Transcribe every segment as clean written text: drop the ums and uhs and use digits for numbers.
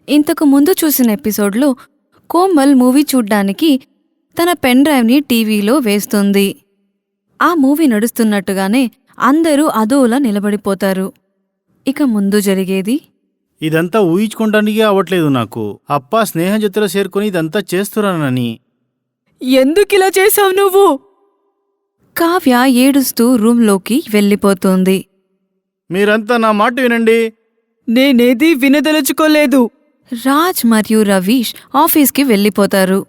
ఇంతకు ముందు చూసిన ఎపిసోడ్లో కోమల్ మూవీ చూడ్డానికి తన పెన్ డ్రైవ్ని టీవీలో వేస్తుంది. ఆ మూవీ నడుస్తున్నట్టుగానే అందరూ అదోలా నిలబడిపోతారు. ఇక ముందు జరిగేది ఇదంతా ఊహించుకోవడానికి అవ్వట్లేదు నాకు. అప్ప స్నేహ జతలో చేరుకుని ఇదంతా చేస్తున్నానని. ఎందుకిలా చేశావు నువ్వు? కావ్య ఏడుస్తూ రూంలోకి వెళ్ళిపోతుంది. మీరంతా నా మాట వినండి. నేనేది వినదలుచుకోలేదు. రాజ్ మరియు రవీష్ ఆఫీస్కి వెళ్ళిపోతారు.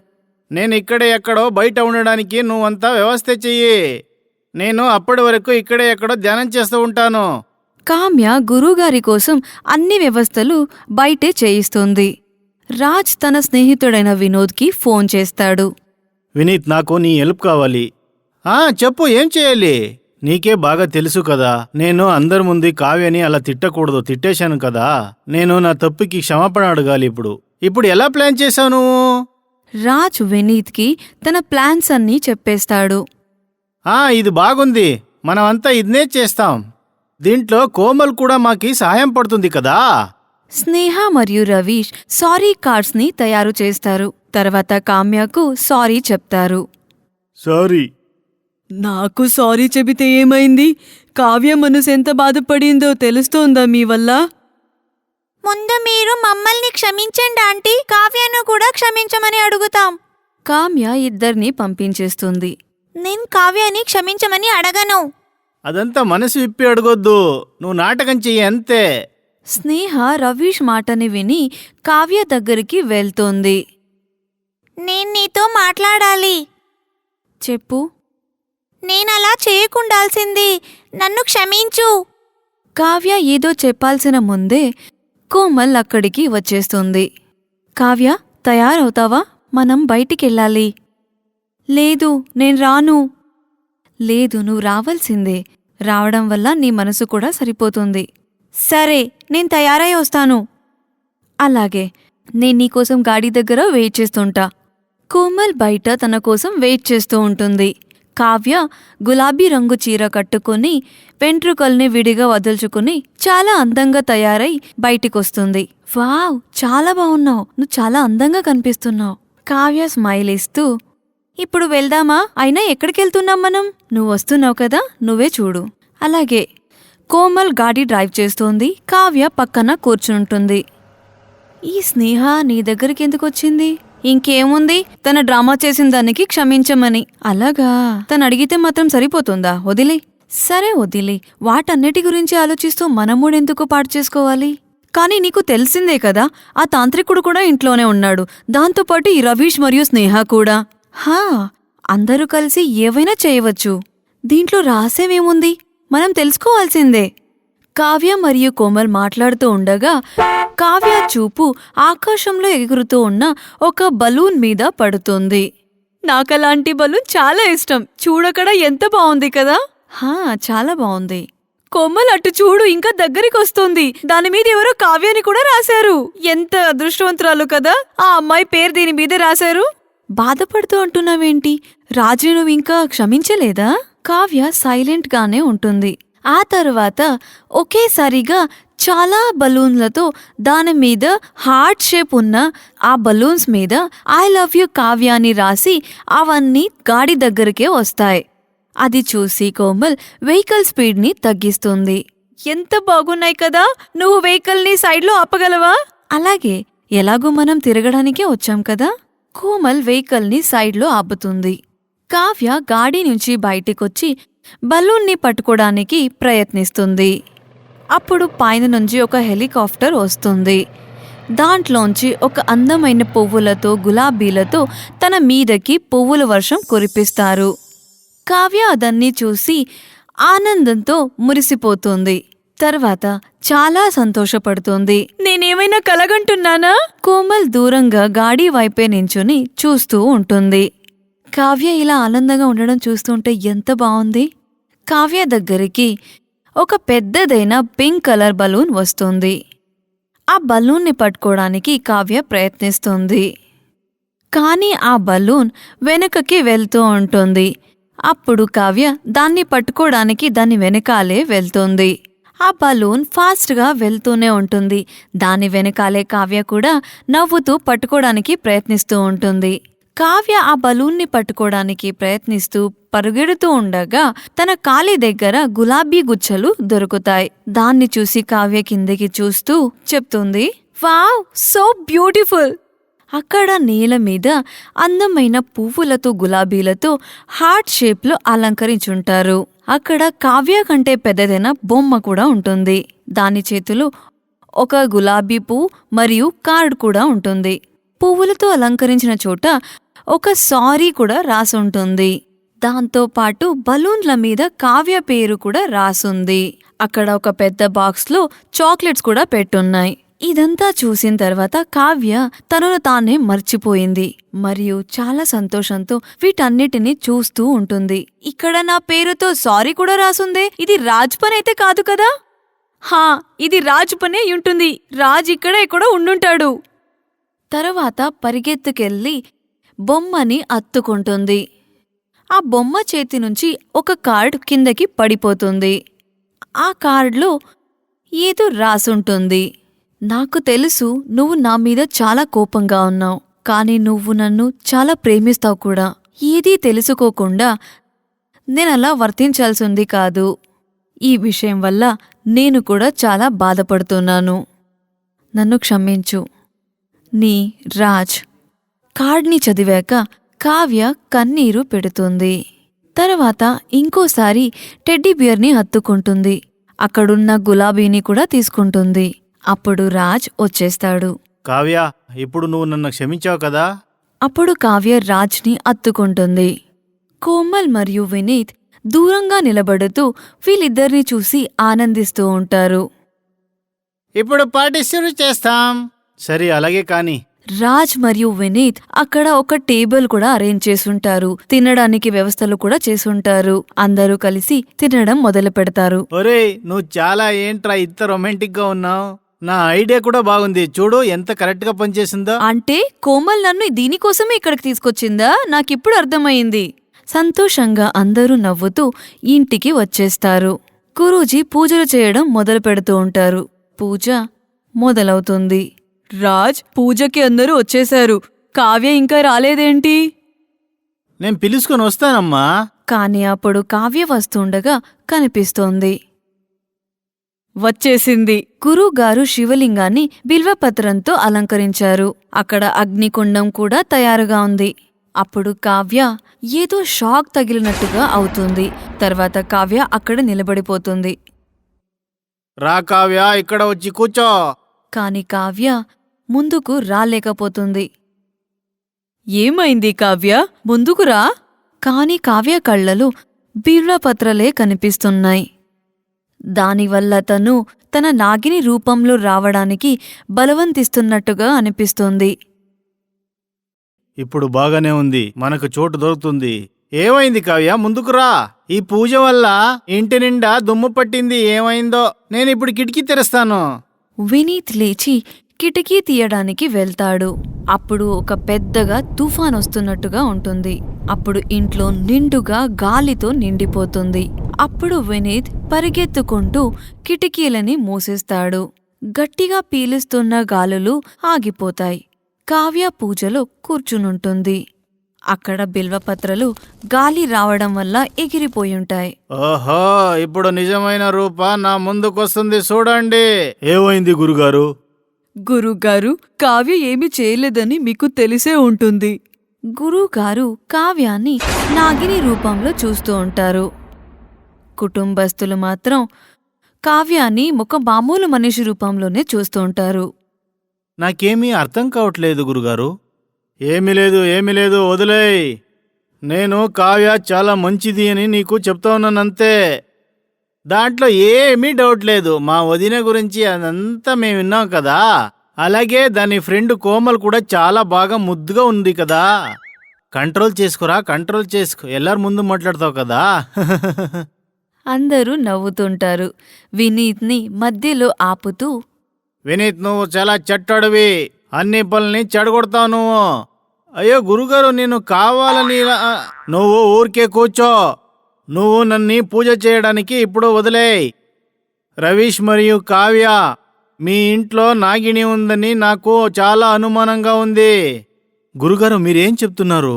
నేను ఇక్కడే ఎక్కడో బయట ఉండడానికి నువ్వంతా వ్యవస్థ చెయ్యి. నేను అప్పటి వరకు ఇక్కడే ఎక్కడో ధ్యానం చేస్తూ ఉంటాను. కామ్య గురువుగారి కోసం అన్ని వ్యవస్థలు బయటే చేయిస్తుంది. రాజ్ తన స్నేహితుడైన వినోద్కి ఫోన్ చేస్తాడు. వినీత్, నాకు నీ హెల్ప్ కావాలి. చెప్పు, ఏం చేయాలి? నీకే బాగా తెలుసు కదా, నేను అందరి ముందు కావ్యని అలా తిట్టకూడదు, తిట్టేశాను కదా. నేను నా తప్పుకి క్షమాపణ అడగాలి. ఇప్పుడు ఎలా ప్లాన్ చేశావు నువ్వు? రాజ్ వినీత్కి తన ప్లాన్స్ అన్నీ చెప్పేస్తాడు. ఇది బాగుంది, మనమంతా ఇదనే చేస్తాం. దీంట్లో కోమల్ కూడా మాకి సహాయం పడుతుంది కదా. స్నేహ మరియు రవీష్ సారీ కార్డ్స్ని తయారు చేస్తారు. తర్వాత కామ్యకు సారీ చెప్తారు. సారీ. నాకు సారీ చెబితే ఏమైంది? కావ్య మనసు ఎంత బాధపడిందో తెలుస్తోందా మీ వల్ల? ముందు మీరు మమ్మల్ని క్షమించండి ఆంటీ, కావ్యను కూడా క్షమించమని అడుగుతాం. కామ్య ఇద్దరిని పంపించేస్తుంది. నేను కావ్యని క్షమించమని అడగను. అదంతా మనసు విప్పి అడగొద్దు, నువ్వు నాటకం చెయ్యి అంతే. స్నేహ రవీష్ మాటని విని కావ్య దగ్గరికి వెళ్తోంది. నేను నీతో మాట్లాడాలి. చెప్పు. నేనలా చేయకుండాల్సింది, నన్ను క్షమించు. కావ్య ఏదో చెప్పాల్సిన ముందే కోమల్ అక్కడికి వచ్చేస్తుంది. కావ్య, తయారవుతావా? మనం బయటికెళ్ళాలి. లేదు, నేను రాను. లేదు, నువ్వు రావాల్సిందే. రావడం వల్ల నీ మనసు కూడా సరిపోతుంది. సరే, నేను తయారై వస్తాను. అలాగే, నేను నీకోసం గాడి దగ్గర వెయిట్ చేస్తుంటా. కోమల్ బయట తన కోసం వెయిట్ చేస్తూ ఉంటుంది. కావ్య గులాబీ రంగు చీర కట్టుకుని వెంట్రుకల్ని విడిగా వదుల్చుకుని చాలా అందంగా తయారై బయటికొస్తుంది. వావ్, చాలా బావున్నావు, నువ్వు చాలా అందంగా కనిపిస్తున్నావు. కావ్య స్మైల్ ఇస్తూ, ఇప్పుడు వెళ్దామా? అయినా ఎక్కడికెళ్తున్నాం మనం? నువ్వు వస్తున్నావు కదా, నువ్వే చూడు. అలాగే. కోమల్ గాడి డ్రైవ్ చేస్తోంది. కావ్య పక్కన కూర్చుంటుంది. ఈ స్నేహ నీ దగ్గరికి ఎందుకొచ్చింది? ఇంకేముంది, తన డ్రామా చేసిన దానికి క్షమించమని. అలాగా? తను అడిగితే మాత్రం సరిపోతుందా? వదిలే. సరే వదిలే. వాటన్నిటి గురించి ఆలోచిస్తూ మన మూడెందుకు పాడు చేసుకోవాలి? కానీ నీకు తెలిసిందే కదా, ఆ తాంత్రికుడు కూడా ఇంట్లోనే ఉన్నాడు. దాంతోపాటు ఈ రవీష్ మరియు స్నేహ కూడా. అందరూ కలిసి ఏవైనా చేయవచ్చు. దీంట్లో రహస్యమేముంది? మనం తెలుసుకోవాల్సిందే. కావ్య మరియు కోమల్ మాట్లాడుతూ ఉండగా కావ్య చూపు ఆకాశంలో ఎగురుతూ ఉన్న ఒక బలూన్ మీద పడుతుంది. నాకలాంటి బలూన్ చాలా ఇష్టం. చూడకడా ఎంత బావుంది కదా? చాలా బావుంది. కోమల్, అటు చూడు, ఇంకా దగ్గరికొస్తుంది. దానిమీద ఎవరో కావ్యాని కూడా రాశారు. ఎంత అదృష్టవంతురాలు కదా, ఆ అమ్మాయి పేరు దీని మీద రాశారు. బాధపడుతూ అంటున్నావేంటి? రాజు నువ్వు ఇంకా క్షమించలేదా? కావ్య సైలెంట్ గానే ఉంటుంది. ఆ తర్వాత ఒకేసారిగా చాలా బలూన్లతో దానిమీద హార్ట్ షేప్ ఉన్న ఆ బలూన్స్ మీద ఐ లవ్ యు కావ్య అని రాసి అవన్నీ గాడి దగ్గరికే వస్తాయి. అది చూసి కోమల్ వెహికల్ స్పీడ్ని తగ్గిస్తుంది. ఎంత బాగున్నాయి కదా, నువ్వు వెహికల్ని సైడ్లో ఆపగలవా? అలాగే, ఎలాగో మనం తిరగడానికే వచ్చాం కదా. కోమల్ వెహికల్ని సైడ్లో ఆపుతుంది. కావ్య గాడి నుంచి బయటికొచ్చి బలూన్ని పట్టుకోడానికి ప్రయత్నిస్తుంది. అప్పుడు పైన నుంచి ఒక హెలికాప్టర్ వస్తుంది. దాంట్లోంచి ఒక అందమైన పువ్వులతో గులాబీలతో తన మీదకి పువ్వుల వర్షం కురిపిస్తారు. కావ్య అదన్నీ చూసి ఆనందంతో మురిసిపోతుంది. తర్వాత చాలా సంతోషపడుతుంది. నేనేమైనా కలగంటున్నానా? కోమల్ దూరంగా గాడి వైపే నించుని చూస్తూ ఉంటుంది. కావ్య ఇలా ఆనందంగా ఉండడం చూస్తుంటే ఎంత బావుంది. కావ్య దగ్గరికి ఒక పెద్దదైన పింక్ కలర్ బలూన్ వస్తుంది. ఆ బలూన్ని పట్టుకోవడానికి కావ్య ప్రయత్నిస్తుంది. కానీ ఆ బలూన్ వెనుకకి వెళ్తూ ఉంటుంది. అప్పుడు కావ్య దాన్ని పట్టుకోవడానికి దాని వెనకాలే వెళ్తుంది. ఆ బలూన్ ఫాస్ట్గా వెళ్తూనే ఉంటుంది. దాని వెనకాలే కావ్య కూడా నవ్వుతూ పట్టుకోవడానికి ప్రయత్నిస్తూ ఉంటుంది. కావ్య ఆ బలూన్ని పట్టుకోవడానికి ప్రయత్నిస్తూ పరుగెడుతూ ఉండగా తన కాలి దగ్గర గులాబీ గుచ్చలు దొరుకుతాయి. దాన్ని చూసి కావ్య కిందకి చూస్తూ చెప్తుంది, వావ్, సో బ్యూటిఫుల్. అక్కడ నేల మీద అందమైన పువ్వులతో గులాబీలతో హార్ట్ షేప్లో అలంకరించుంటారు. అక్కడ కావ్య కంటే పెద్దదైన బొమ్మ కూడా ఉంటుంది. దాని చేతిలో ఒక గులాబీ పువ్వు మరియు కార్డ్ కూడా ఉంటుంది. పువ్వులతో అలంకరించిన చోట ఒక సారీ కూడా రాసుంటుంది. దాంతో పాటు బలూన్ల మీద కావ్య పేరు కూడా రాసుంది. అక్కడ ఒక పెద్ద బాక్స్లో చాక్లెట్స్ కూడా పెట్టున్నాయి. ఇదంతా చూసిన తర్వాత కావ్య తనను తానే మర్చిపోయింది మరియు చాలా సంతోషంతో వీటన్నిటిని చూస్తూ ఉంటుంది. ఇక్కడ నా పేరుతో సారీ కూడా రాసుందే, ఇది రాజ్ పని అయితే కాదు కదా? హా, ఇది రాజ్ పనే ఉంటుంది. రాజ్ ఇక్కడ ఎక్కడో ఉండుంటాడు. తరువాత పరిగెత్తుకెళ్ళి బొమ్మని అత్తుకుంటుంది. ఆ బొమ్మ చేతి నుంచి ఒక కార్డ్ కిందకి పడిపోతుంది. ఆ కార్డ్లో ఏదో రాసుంటుంది. నాకు తెలుసు నువ్వు నా మీద చాలా కోపంగా ఉన్నావు, కానీ నువ్వు నన్ను చాలా ప్రేమిస్తావు కూడా. ఏదీ తెలుసుకోకుండా నేనలా వర్తించాల్సింది కాదు. ఈ విషయం వల్ల నేను కూడా చాలా బాధపడుతున్నాను. నన్ను క్షమించు. నీ రాజ్. కార్డ్ని చదివాక కావ్య కన్నీరు పెడుతుంది. తర్వాత ఇంకోసారి టెడ్డీబియర్ని హత్తుకుంటుంది. అక్కడున్న గులాబీని కూడా తీసుకుంటుంది. అప్పుడు రాజ్ వచ్చేస్తాడు. కావ్య, ఇప్పుడు నువ్వు నన్ను క్షమించావు కదా? అప్పుడు కావ్య రాజ్ని అత్తుకుంటుంది. కోమల్ మరియు వినీత్ దూరంగా నిలబడుతూ వీళ్ళిద్దరినీ చూసి ఆనందిస్తూ ఉంటారు. ఇప్పుడు పార్టీ షురూ చేస్తాం. సరే, అలాగే కాని. రాజ్ మరియు వినీత్ అక్కడ ఒక టేబుల్ కూడా అరేంజ్ చేసుంటారు. తినడానికి వ్యవస్థలు కూడా చేసుంటారు. అందరూ కలిసి తినడం మొదలు పెడతారు. ఒరేయ్, నువ్వు చాలా ఏంట్రా ఇంత రొమాంటిక్ గా ఉన్నావు? నా ఐడియా కూడా బాగుంది. చూడు ఎంత కరెక్ట్ గా పనిచేసిందో. అంటే కోమల్ నన్ను దీనికోసమే ఇక్కడికి తీసుకొచ్చిందా? నాకిప్పుడు అర్థమైంది. సంతోషంగా అందరూ నవ్వుతూ ఇంటికి వచ్చేస్తారు. గురూజీ పూజలు చేయడం మొదలు పెడుతూ ఉంటారు. పూజ మొదలవుతుంది. రాజ్, పూజకి అందరూ వచ్చేశారు. కావ్య ఇంకా రాలేదేంటి? నేను పిలుచుకొని వస్తానమ్మా. కాని అప్పుడు కావ్య వస్తుండగా కనిపిస్తోంది. వచ్చేసింది. గురువుగారు శివలింగాన్ని బిల్వపత్రంతో అలంకరించారు. అక్కడ అగ్నికుండం కూడా తయారుగా ఉంది. అప్పుడు కావ్య ఏదో షాక్ తగిలినట్టుగా అవుతుంది. తర్వాత కావ్య అక్కడ నిలబడిపోతుంది. రా కావ్య, ఇక్కడ వచ్చి కూర్చో. కాని కావ్య ముందుకు రాలేకపోతుంది. ఏమైంది కావ్య? ముందుకురా. కాని కావ్య కళ్ళలో బిల్వపత్రలే కనిపిస్తున్నాయి. దానివల్ల తను తన నాగిని రూపంలో రావడానికి బలవంతిస్తున్నట్టుగా అనిపిస్తుంది. ఇప్పుడు బాగానే ఉంది, మనకు చోటు దొరుకుతుంది. ఏమైంది కావ్య? ముందుకురా. ఈ పూజ వల్ల ఇంటి నిండా దుమ్ము పట్టింది. ఏమైందో? నేనిప్పుడు కిటికీ తెరుస్తాను. వినీత్ లేచి కిటికీ తీయడానికి వెళ్తాడు. అప్పుడు ఒక పెద్దగా తుఫాన్ వస్తున్నట్టుగా ఉంటుంది. అప్పుడు ఇంట్లో నిండుగా గాలితో నిండిపోతుంది. అప్పుడు వినీత్ పరిగెత్తుకుంటూ కిటికీలని మూసేస్తాడు. గట్టిగా పీలుస్తున్న గాలులు ఆగిపోతాయి. కావ్య పూజలో కూర్చునుంటుంది. అక్కడ బిల్వపత్రలు గాలి రావడం వల్ల ఎగిరిపోయుంటాయి. ఓహో, ఇప్పుడు నిజమైన రూప నా ముందుకొస్తుంది చూడండి. ఏమైంది గురుగారు? గురుగారు, కావ్య ఏమీ చేయలేదని మీకు తెలిసే ఉంటుంది. గురుగారు కావ్యాన్ని నాగిని రూపంలో చూస్తూ ఉంటారు. కుటుంబస్తులు మాత్రం కావ్యాన్ని ఒక మామూలు మనిషి రూపంలోనే చూస్తూ ఉంటారు. నాకేమీ అర్థం కావట్లేదు గురుగారు. ఏమీ లేదు, వదిలేయ్. నేను కావ్య చాలా మంచిది అని నీకు చెప్తా ఉన్నానంతే. దాంట్లో ఏమీ డౌట్ లేదు. మా వదిన గురించి అదంతా మేము విన్నాం కదా. అలాగే దాని ఫ్రెండ్ కోమల్ కూడా చాలా బాగా ముద్దుగా ఉంది కదా. కంట్రోల్ చేసుకోరా, కంట్రోల్ చేసుకో. ಎಲ್ಲರ ముందు మాట్లాడతావు కదా. అందరూ నవ్వుతుంటారు. వినీత్ని మధ్యలో ఆపుతూ, వినీత్, నువ్వు చాలా చెట్టడివి. అన్ని పనుల్ని చెడగొడతావు నువ్వు. అయ్యో గురుగారు, నేను కావాలని నువ్వు ఊరికే కూర్చో. నువ్వు నన్ను పూజ చేయడానికి ఇప్పుడు వదిలేయ్. రవీష్ మరియు కావ్య, మీ ఇంట్లో నాగిని ఉందని నాకు చాలా అనుమానంగా ఉంది. గురుగారు, మీరేం చెప్తున్నారు?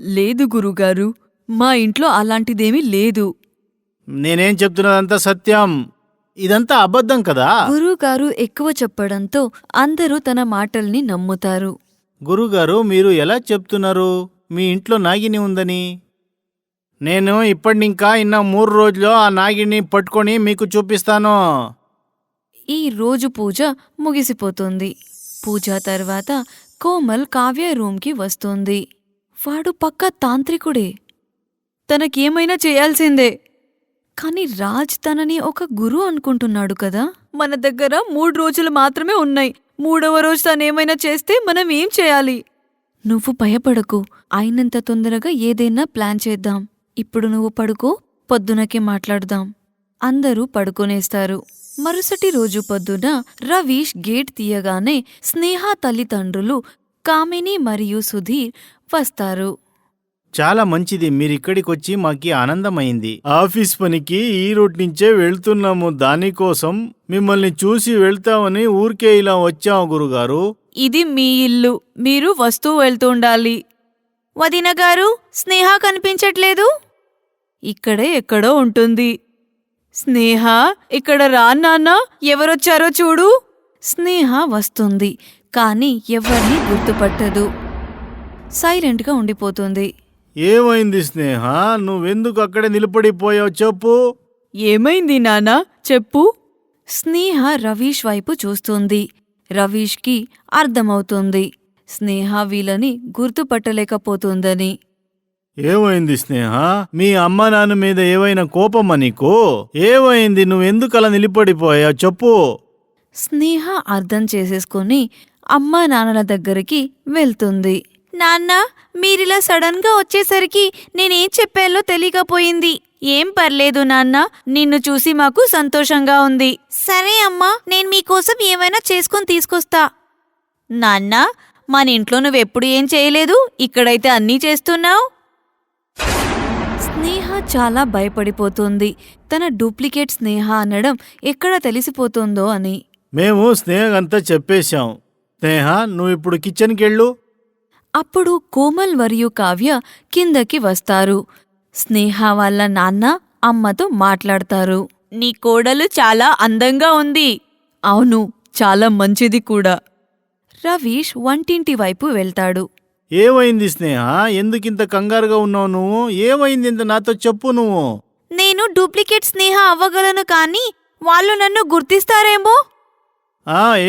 లేదు గురుగారు, మా ఇంట్లో అలాంటిదేమీ లేదు. నేనేం చెప్తున్నదంతా సత్యం. ఇదంతా అబద్ధం కదా? గురువుగారు ఎక్కువ చెప్పడంతో అందరూ తన మాటల్ని నమ్ముతారు. గురుగారు, మీరు ఎలా చెప్తున్నారు మీ ఇంట్లో నాగిని ఉందని? నేను ఇప్పటినింకా 3 రోజుల్లో ఆ నాగిని పట్టుకొని మీకు చూపిస్తాను. ఈ రోజు పూజ ముగిసిపోతుంది. పూజ తర్వాత కోమల్ కావ్య రూమ్కి వస్తుంది. వాడు పక్కా తాంత్రికుడే, తనకేమైనా చేయాల్సిందే. కాని రాజ్ తనని ఒక గురు అనుకుంటున్నాడు కదా. మన దగ్గర 3 రోజులు మాత్రమే ఉన్నాయి. 3వ రోజు తనేమైనా చేస్తే మనం ఏం చేయాలి? నువ్వు భయపడకు, అయినంత తొందరగా ఏదైనా ప్లాన్ చేద్దాం. ఇప్పుడు నువ్వు పడుకో, పొద్దునకి మాట్లాడదాం. అందరూ పడుకునేస్తారు. మరుసటి రోజు పొద్దున రవీష్ గేట్ తీయగానే స్నేహ తల్లిదండ్రులు కామిని మరియు సుధీర్ వస్తారు. చాలా మంచిది, మీరిక్కడికొచ్చి మాకి ఆనందమైంది. ఆఫీస్ పనికి ఈ రూట్ నుంచే వెళ్తున్నాము. దానికోసం మిమ్మల్ని చూసి వెళ్తామని ఊరికే ఇలా వచ్చాము గురుగారు. ఇది మీ ఇల్లు, మీరు వస్తూ వెళ్తుండాలి. వదిన గారు, స్నేహ కనిపించట్లేదు. ఇక్కడే ఎక్కడో ఉంటుంది. స్నేహ, ఇక్కడ రా నాన్న, ఎవరొచ్చారో చూడు. స్నేహ వస్తుంది, కాని ఎవ్వర్నీ గుర్తుపట్టదు. సైలెంట్గా ఉండిపోతుంది. ఏమైంది స్నేహ, నువ్వెందుకు అక్కడే నిలబడిపోయావు చెప్పు? ఏమైంది నాన్నా, చెప్పు. స్నేహ రవీష్ వైపు చూస్తుంది. రవీష్కి అర్థమవుతుంది స్నేహ వీళ్ళని గుర్తుపట్టలేకపోతుందని. ఏమైంది స్నేహ, మీ అమ్మ నాన్న మీద ఏవైనా కోపమా నీకు? ఏమైంది, నువ్వెందుకు అలా నిలబడిపోయావు చెప్పు? స్నేహ అర్థం చేసేసుకుని అమ్మా నాన్నల దగ్గరికి వెళ్తుంది. నాన్న, మీరిలా సడన్ గా వచ్చేసరికి నేనేం చెప్పాలో తెలియకపోయింది. ఏం పర్లేదు నాన్న, నిన్ను చూసి మాకు సంతోషంగా ఉంది. సరే అమ్మా, నేను మీకోసం ఏమైనా చేసుకుని తీసుకొస్తా. నాన్న, మన ఇంట్లో నువ్వెప్పుడు ఏం చేయలేదు, ఇక్కడైతే అన్నీ చేస్తున్నావు. స్నేహ చాలా భయపడిపోతుంది. తన డూప్లికేట్ స్నేహ అనడం ఎక్కడ తెలిసిపోతుందో అని. మేము స్నేహంతా చెప్పేశాం. స్నేహ, నువ్వు ఇప్పుడు కిచెన్కి వెళ్ళు. అప్పుడు కోమల్ మరియు కావ్య కిందకి వస్తారు. స్నేహ వాళ్ళ నాన్న అమ్మతో మాట్లాడతారు. నీ కోడలు చాలా అందంగా ఉంది. అవును, చాలా మంచిది కూడా. రవీష్ వంటింటి వైపు వెళ్తాడు. ఏమైంది స్నేహ, ఎందుకింత కంగారుగా ఉన్నావు నువ్వు? ఏమైంది ఇంత, నాతో చెప్పు నువ్వు. నేను డూప్లికేట్ స్నేహ అవ్వగలను, కానీ వాళ్ళు నన్ను గుర్తిస్తారేమో.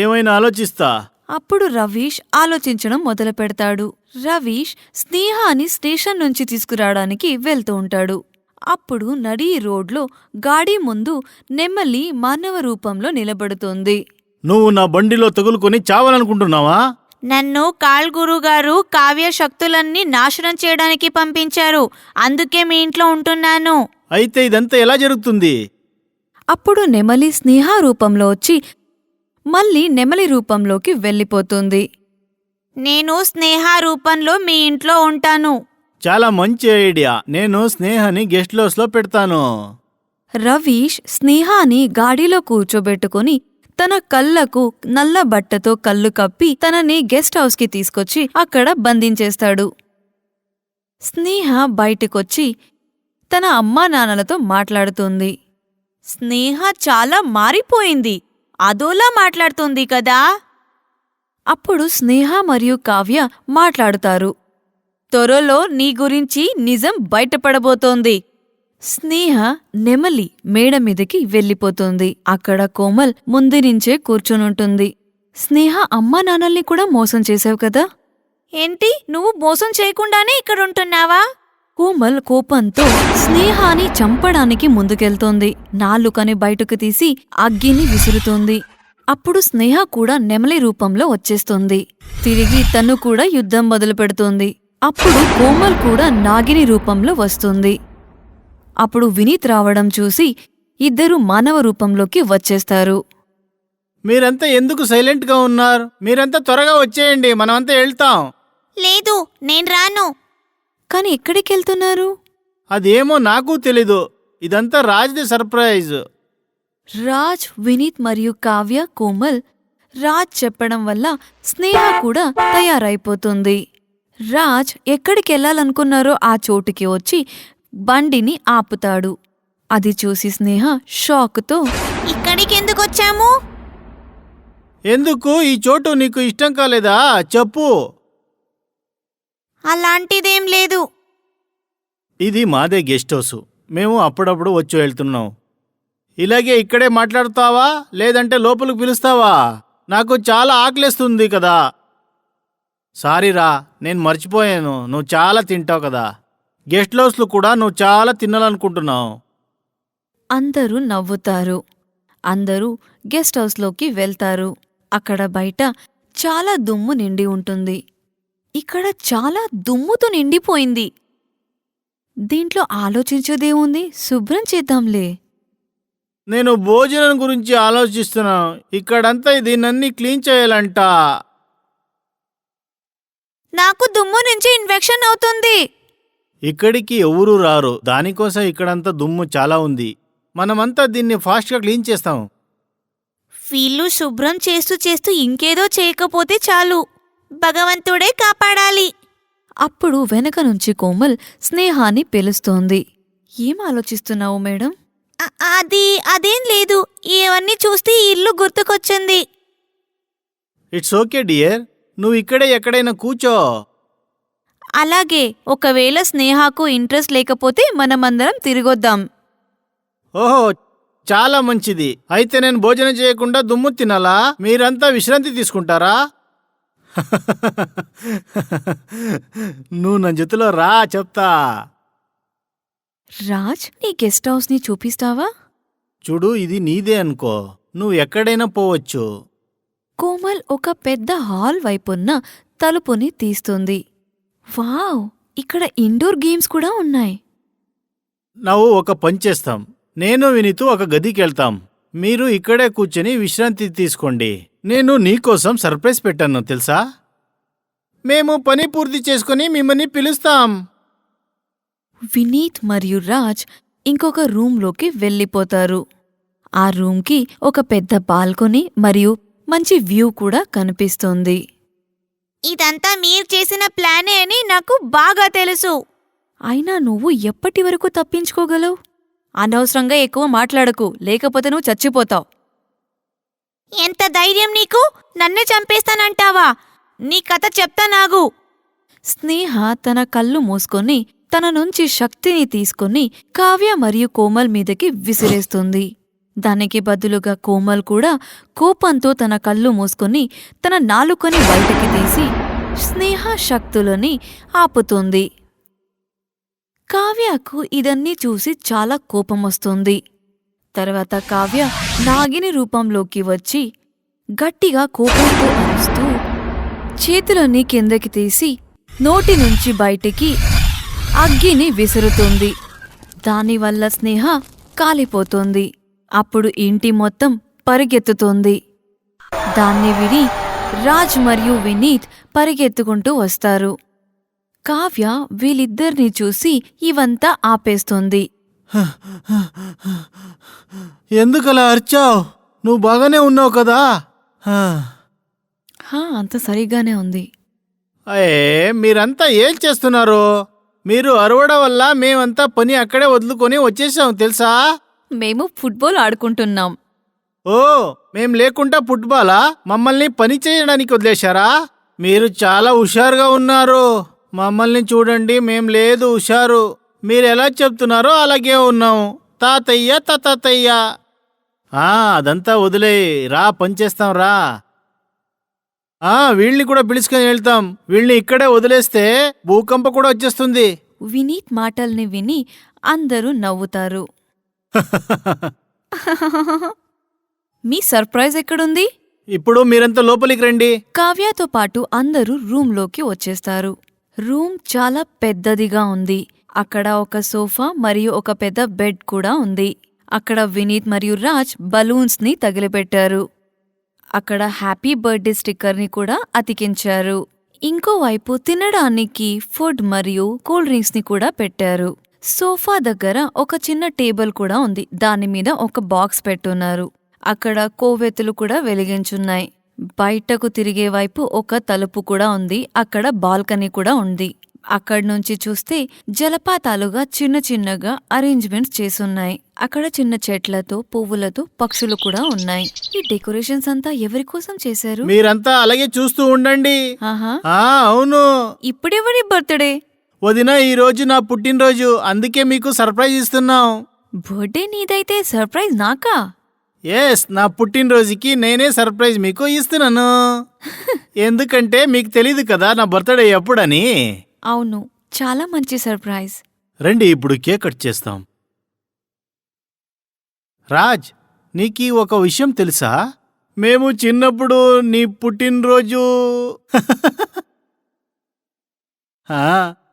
ఏమైనా ఆలోచిస్తా. అప్పుడు రవీష్ ఆలోచించడం మొదలుపెడతాడు. రవీష్ స్నేహాని స్టేషన్ నుంచి తీసుకురావడానికి వెళ్తూ ఉంటాడు. అప్పుడు నడి రోడ్లో గాడి ముందు నెమ్మలి మానవ రూపంలో నిలబడుతోంది. నువ్వు నా బండిలో తగులుకొని చావాలనుకుంటున్నావా? నన్ను కాల్ గురుగారు కావ్య శక్తులన్నీ నాశనం చేయడానికి పంపించారు. అందుకే మీ ఇంట్లో ఉంటున్నాను. అయితే ఇదంతా ఎలా జరుగుతుంది? అప్పుడు నెమలి స్నేహ రూపంలో వచ్చి మళ్ళీ నెమలి రూపంలోకి వెళ్ళిపోతుంది. నేను స్నేహ రూపంలో మీ ఇంట్లో ఉంటాను. చాలా మంచి ఐడియా. నేను స్నేహాని గెస్ట్ హౌస్లో పెడతాను. రవీష్ స్నేహాని గాడిలో కూర్చోబెట్టుకుని తన కళ్ళకు నల్ల బట్టతో కళ్ళు కప్పి తనని గెస్ట్ హౌస్కి తీసుకొచ్చి అక్కడ బంధించేస్తాడు. స్నేహ బయటికొచ్చి తన అమ్మా నాన్నలతో మాట్లాడుతుంది. స్నేహ చాలా మారిపోయింది, అదోలా మాట్లాడుతుంది కదా. అప్పుడు స్నేహ మరియు కావ్య మాట్లాడుతారు. త్వరలో నీ గురించి నిజం బయటపడబోతోంది. స్నేహ నెమలి మేడ మీదకి వెళ్ళిపోతుంది. అక్కడ కోమల్ ముందునుంచే కూర్చునుంటుంది. స్నేహ అమ్మా నాన్నల్ని కూడా మోసం చేశావు కదా. ఏంటి, నువ్వు మోసం చేయకుండానే ఇక్కడుంటున్నావా? కోమల్ కోపంతో స్నేహాని చంపడానికి ముందుకెళ్తోంది. నాలుకని బయటకు తీసి అగ్గిని విసురుతోంది. అప్పుడు స్నేహ కూడా నెమలి రూపంలో వచ్చేస్తుంది. తిరిగి తను కూడా యుద్ధం మొదలుపెడుతోంది. అప్పుడు కోమల్ కూడా నాగిని రూపంలో వస్తుంది. అప్పుడు వినీత్ రావడం చూసి ఇద్దరు మానవ రూపంలోకి వచ్చేస్తారు. మీరంతా ఎందుకు సైలెంట్గా ఉన్నారు? మీరంతా త్వరగా వచ్చేయండి, మనమంతా వెళ్తాం. లేదు, నేను రాను. కాని ఎక్కడికెళ్తున్నారు? అదేమో నాకు తెలీదు. ఇదంతా రాజ్ది సర్ప్రైజ్. రాజ్, వినీత్ మరియు కావ్య, కోమల్ రాజ్ చెప్పడం వల్ల స్నేహ కూడా తయారైపోతుంది. రాజ్ ఎక్కడికెళ్లాలనుకున్నారో ఆ చోటుకి వచ్చి బండిని ఆపుతాడు. అది చూసి స్నేహ షాక్తో ఇక్కడికి ఎందుకు వచ్చాము? ఎందుకు ఈ చోటు నీకు ఇష్టం కాలేదా? చెప్పు. అలాంటిదేం లేదు. ఇది మాదే గెస్ట్ హౌస్. మేము అప్పుడప్పుడు వచ్చి వెళ్తున్నాం. ఇలాగే ఇక్కడే మాట్లాడుతావా లేదంటే లోపలికి పిలుస్తావా? నాకు చాలా ఆకలేస్తుంది కదా. సారీరా, నేను మర్చిపోయాను. నువ్వు చాలా తింటావు కదా. గెస్ట్ హౌస్లో కూడా నువ్వు చాలా తినాలనుకుంటున్నావు. అందరూ నవ్వుతారు. అందరూ గెస్ట్ హౌస్లోకి వెళ్తారు. అక్కడ బయట చాలా దుమ్ము నిండి ఉంటుంది. ఇక్కడ చాలా దుమ్ముతో నిండిపోయింది. దీంట్లో ఆలోచించేదేముంది, శుభ్రం చేద్దాంలే. నేను భోజనం గురించి ఆలోచిస్తున్నాను. ఇక్కడంతా దీన్నన్నీ క్లీన్ చేయాలంట. నాకు దుమ్ము నుంచి ఇన్ఫెక్షన్ అవుతుంది. ఇక్కడికి ఎవరూ రారు. దానికోసం ఇక్కడంతా దుమ్ము చాలా ఉంది. మనమంతా దీన్ని ఫాస్ట్గా క్లీన్ చేస్తాం. వీళ్ళు శుభ్రం చేస్తూ చేస్తూ ఇంకేదో చేయకపోతే చాలు. భగవంతుడే కాపాడాలి. అప్పుడు వెనక నుంచి కోమల్ స్నేహాన్ని పిలుస్తోంది. ఏం ఆలోచిస్తున్నావు మేడం? అదేం లేదు. ఇవన్నీ చూస్తే ఈ ఇల్లు గుర్తుకొచ్చింది. ఇట్స్ ఓకే డియర్, నువ్వు ఇక్కడే ఎక్కడైనా కూర్చో. అలాగే, ఒకవేళ స్నేహకు ఇంట్రెస్ట్ లేకపోతే మనమందరం తిరిగొద్దాం. ఓహో, చాలా మంచిది. అయితే నేను భోజనం చేయకుండా దుమ్ము తినాలా? మీరంతా విశ్రాంతి తీసుకుంటారా? నువ్వు నా జతలో రా, చెప్తా. రాజ్, నీ గెస్ట్ హౌస్ని చూపిస్తావా? చూడు, ఇది నీదే అనుకో. నువ్వు ఎక్కడైనా పోవచ్చు. కోమల్ ఒక పెద్ద హాల్ వైపున్న తలుపుని తీస్తుంది. వావ్, ఇక్కడ ఇండోర్ గేమ్స్ కూడా ఉన్నాయి. నువ్వు ఒక పని చేస్తాం. నేను వినితూ ఒక గదికి వెళ్తాం. మీరు ఇక్కడే కూర్చొని విశ్రాంతి తీసుకోండి. నేను నీకోసం సర్ప్రైజ్ పెట్టాను తెలుసా? మేము పని పూర్తి చేసుకుని మిమ్మల్ని పిలుస్తాం. వినీత్ మరియు రాజ్ ఇంకొక రూంలోకి వెళ్ళిపోతారు. ఆ రూంకి ఒక పెద్ద బాల్కనీ మరియు మంచి వ్యూ కూడా కనిపిస్తుంది. ఇదంతా మీరు చేసిన ప్లానే అని నాకు బాగా తెలుసు. అయినా నువ్వు ఎప్పటి వరకు తప్పించుకోగలవు? అనవసరంగా ఎక్కువ మాట్లాడకు, లేకపోతే నువ్వు చచ్చిపోతావు. ఎంత ధైర్యం నీకు? నన్నే చంపేస్తానంటావా? నీ కథ చెప్తా నాగు. స్నేహ తన కళ్ళు మూసుకొని తన నుంచి శక్తిని తీసుకుని కావ్య మరియు కోమల్ మీదకి విసిరేస్తుంది. దానికి బదులుగా కోమల్ కూడా కోపంతో తన కళ్ళు మూసుకొని తన నాలుకని బయటకి తీసి స్నేహ శక్తులని ఆపుతుంది. కావ్యకు ఇదన్నీ చూసి చాలా కోపమొస్తుంది. తర్వాత కావ్య నాగిని రూపంలోకి వచ్చి గట్టిగా కోపంతో అరుస్తూ చేతులన్నీ కిందకి తీసి నోటి నుంచి బయటికి అగ్గిని విసురుతుంది. దానివల్ల స్నేహ కాలిపోతుంది. అప్పుడు ఇంటి మొత్తం పరిగెత్తుతుంది. దాన్ని విని రాజ్ మరియు వినీత్ పరిగెత్తుకుంటూ వస్తారు. కావ్య వీళ్ళిద్దరినీ చూసి ఇవంతా ఆపేస్తుంది. ఎందుకలా అరిచావు? నువ్వు బాగానే ఉన్నావు కదా? అంత సరిగ్గానే ఉంది. మీరంతా ఏం చేస్తున్నారు? మీరు అరవడం వల్ల మేమంతా పని అక్కడే వదులుకొని వచ్చేసాం తెలుసా? మేము ఫుట్బాల్ ఆడుకుంటున్నాం. ఓ, మేం లేకుండా ఫుట్బాలా? మమ్మల్ని పని చేయడానికి వదిలేశారా? మీరు చాలా హుషారుగా ఉన్నారు. మమ్మల్ని చూడండి, మేం లేదు హుషారు. మీరెలా చెప్తున్నారో అలాగే ఉన్నాం. తాతయ్య తాతయ్య. అదంతా వదిలే, రా పనిచేస్తాం రా. వీళ్ళని కూడా పిలుచుకొని వెళ్తాం. వీళ్ళని ఇక్కడే వదిలేస్తే భూకంపం కూడా వచ్చేస్తుంది. వినీత్ మాటల్ని విని అందరూ నవ్వుతారు. మీ సర్ప్రైజ్ ఎక్కడుంది? ఇప్పుడు మీరంతా లోపలికి రండి. కావ్యతో పాటు అందరూ రూంలోకి వచ్చేస్తారు. రూమ్ చాలా పెద్దదిగా ఉంది. అక్కడ ఒక సోఫా మరియు ఒక పెద్ద బెడ్ కూడా ఉంది. అక్కడ వినీత్ మరియు రాజ్ బలూన్స్ని తగిలిపెట్టారు. అక్కడ హ్యాపీ బర్త్డే స్టిక్కర్ని కూడా అతికించారు. ఇంకోవైపు తినడానికి ఫుడ్ మరియు కూల్ డ్రింక్స్ని కూడా పెట్టారు. సోఫా దగ్గర ఒక చిన్న టేబుల్ కూడా ఉంది. దానిమీద ఒక బాక్స్ పెట్టున్నారు. అక్కడ కోవెత్తులు కూడా వెలిగించున్నాయి. బయటకు తిరిగే వైపు ఒక తలుపు కూడా ఉంది. అక్కడ బాల్కనీ కూడా ఉంది. అక్కడ్నుంచి చూస్తే జలపాతాలుగా చిన్న చిన్నగా అరేంజ్మెంట్స్ చేసున్నాయి. అక్కడ చిన్న చెట్లతో పువ్వులతో పక్షులు కూడా ఉన్నాయి. ఈ డెకరేషన్స్ అంతా ఎవరి కోసం చేశారు? మీరంతా అలాగే చూస్తూ ఉండండి. ఆహా, అవును ఇప్పుడెవరి బర్త్డే? వదిన, ఈ రోజు నా పుట్టినరోజు, అందుకే మీకు సర్ప్రైజ్ ఇస్తున్నాం. బర్త్డే నీదైతే సర్ప్రైజ్ నాకా? ఎస్, నా పుట్టినరోజుకి నేనే సర్ప్రైజ్ మీకు ఇస్తున్నాను. ఎందుకంటే మీకు తెలీదు కదా నా బర్త్డే ఎప్పుడని. అవును, చాలా మంచి సర్ప్రైజ్. రండి, ఇప్పుడు కేక్ కట్ చేస్తాం. రాజ్, నీకీ ఒక విషయం తెలుసా? మేము చిన్నప్పుడు నీ పుట్టినరోజు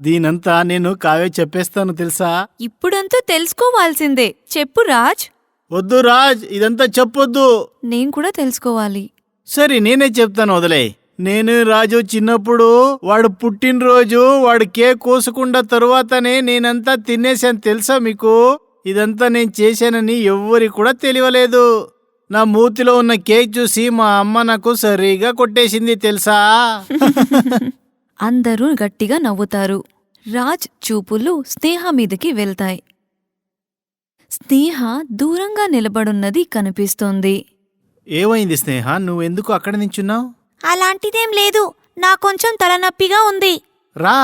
దీనంతా నేను కావ్య చెప్పేస్తాను తెలుసా? ఇప్పుడంతా తెలుసుకోవాల్సిందే. చెప్పు రాజ్. వద్దు రాజ్, ఇదంతా చెప్పొద్దు. నేను కూడా తెలుసుకోవాలి. సరే, నేనే చెప్తాను, వదిలే. నేను రాజు చిన్నప్పుడు వాడు పుట్టినరోజు వాడు కేక్ కోసకుండా తరువాతనే నేనంతా తినేశాను తెలుసా మీకు? ఇదంతా నేను చేశానని ఎవ్వరికి కూడా తెలియలేదు. నా మూతిలో ఉన్న కేక్ చూసి మా అమ్మ నాకు సరిగా కొట్టేసింది తెలుసా? అందరూ గట్టిగా నవ్వుతారు. రాజ్ చూపులు స్నేహ మీదకి వెళ్తాయి. స్నేహ దూరంగా నిలబడున్నది కనిపిస్తోంది. ఏమైంది స్నేహ, నువ్వెందుకు అక్కడ నించున్నావు? అలాంటిదేం లేదు, నా కొంచెం తలనొప్పిగా ఉంది. రా,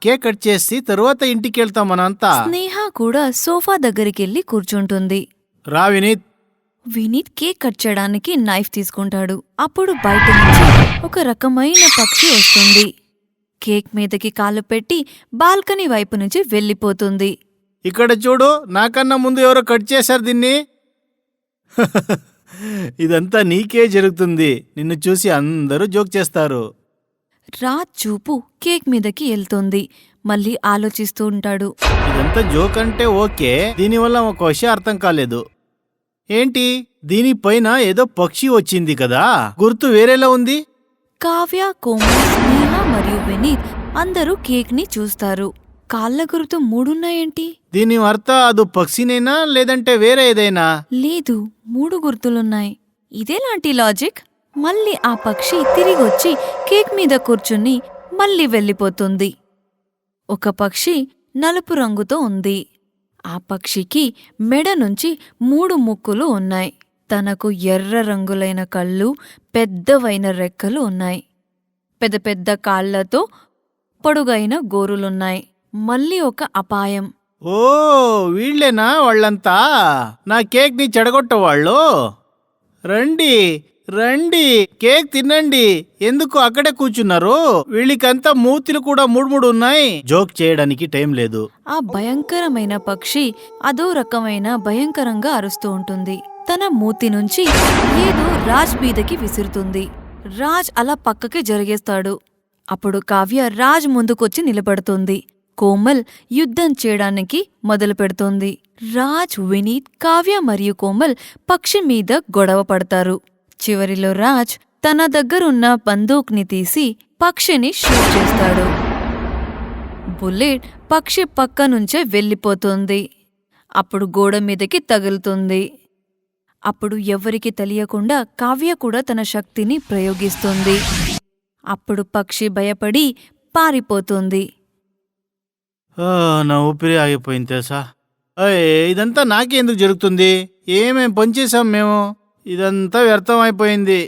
కేక్ కట్ చేసి తరువాత ఇంటికెళ్తాం మనంతా. స్నేహ కూడా సోఫా దగ్గరికెళ్ళి కూర్చుంటుంది. రా వినీత్. వినీత్ కేక్ కట్ చేయడానికి నైఫ్ తీసుకుంటాడు. అప్పుడు బయట నుంచి ఒక రకమైన పక్షి వస్తుంది. కేక్ మీదకి కాలు పెట్టి బాల్కనీ వైపు నుంచి వెళ్ళిపోతుంది. ఇక్కడ చూడు, నాకన్నా ముందు ఎవరో కట్ చేశారు దీన్ని. ఇదంతా నీకే జరుగుతుంది. నిన్ను చూసి అందరూ జోక్ చేస్తారు. రాజ్ చూపు కేక్ మీదకి వెళ్తోంది. మళ్ళీ ఆలోచిస్తూ ఉంటాడు. ఇదంతా జోక్ అంటే ఓకే, దీనివల్ల ఒక విషయం అర్థం కాలేదు. ఏంటి, దీనిపైన ఏదో పక్షి వచ్చింది కదా, గుర్తు వేరేలా ఉంది. కావ్య, కోమల్, స్నేహ మరియు వినీత్ అందరూ కేక్ ని చూస్తారు. కాళ్ళ గుర్తు 3 ఉన్నాయేంటి? దీని అర్థం అది పక్షినేనా లేదంటే వేరే ఏదైనా? లేదు, 3 గుర్తులున్నాయి. ఇదేలాంటి లాజిక్? మళ్ళీ ఆ పక్షి తిరిగొచ్చి కేక్ మీద కూర్చుని మళ్ళీ వెళ్ళిపోతుంది. ఒక పక్షి నలుపు రంగుతో ఉంది. ఆ పక్షికి మెడ నుంచి 3 ముక్కులు ఉన్నాయి. తనకు ఎర్ర రంగులైన కళ్ళు, పెద్దవైన రెక్కలు ఉన్నాయి. పెద్ద పెద్ద కాళ్లతో పొడుగైన గోరులున్నాయి. మళ్ళీ ఒక అపాయం. ఓ, వీళ్ళేనా వాళ్ళంతా నా కేక్ ని చెడగొట్టవాళ్ళు? రండి రండి, కేక్ తినండి. ఎందుకు అక్కడే కూర్చున్నారు? వీళ్ళకంతా మూతిలు కూడా 3 ఉన్నాయి. జోక్ చేయడానికి టైం లేదు. ఆ భయంకరమైన పక్షి అదో రకమైన భయంకరంగా అరుస్తూ ఉంటుంది. తన మూతి నుంచి ఏదో రాజ్ మీదకి విసురుతుంది. రాజ్ అలా పక్కకి జరిగేస్తాడు. అప్పుడు కావ్య రాజ్ ముందుకొచ్చి నిలబడుతుంది. కోమల్ యుద్ధం చేయడానికి మొదలు పెడుతోంది. రాజ్, వినీత్, కావ్య మరియు కోమల్ పక్షి మీద గొడవ పడతారు. చివరిలో రాజ్ తన దగ్గరున్న బందూక్ని తీసి పక్షిని షూట్ చేస్తాడు. బుల్లెట్ పక్షి పక్క నుంచే వెళ్ళిపోతుంది. అప్పుడు గోడ మీదకి తగులుతుంది. అప్పుడు ఎవ్వరికి తెలియకుండా కావ్య కూడా తన శక్తిని ప్రయోగిస్తుంది. అప్పుడు పక్షి భయపడి పారిపోతుంది. నా ఊపిరి ఆగిపోయింది తెలుసా? ఇదంతా నాకే ఎందుకు జరుగుతుంది? ఏమేం పనిచేసాం మేము? ఇదంతా వ్యర్థం అయిపోయింది.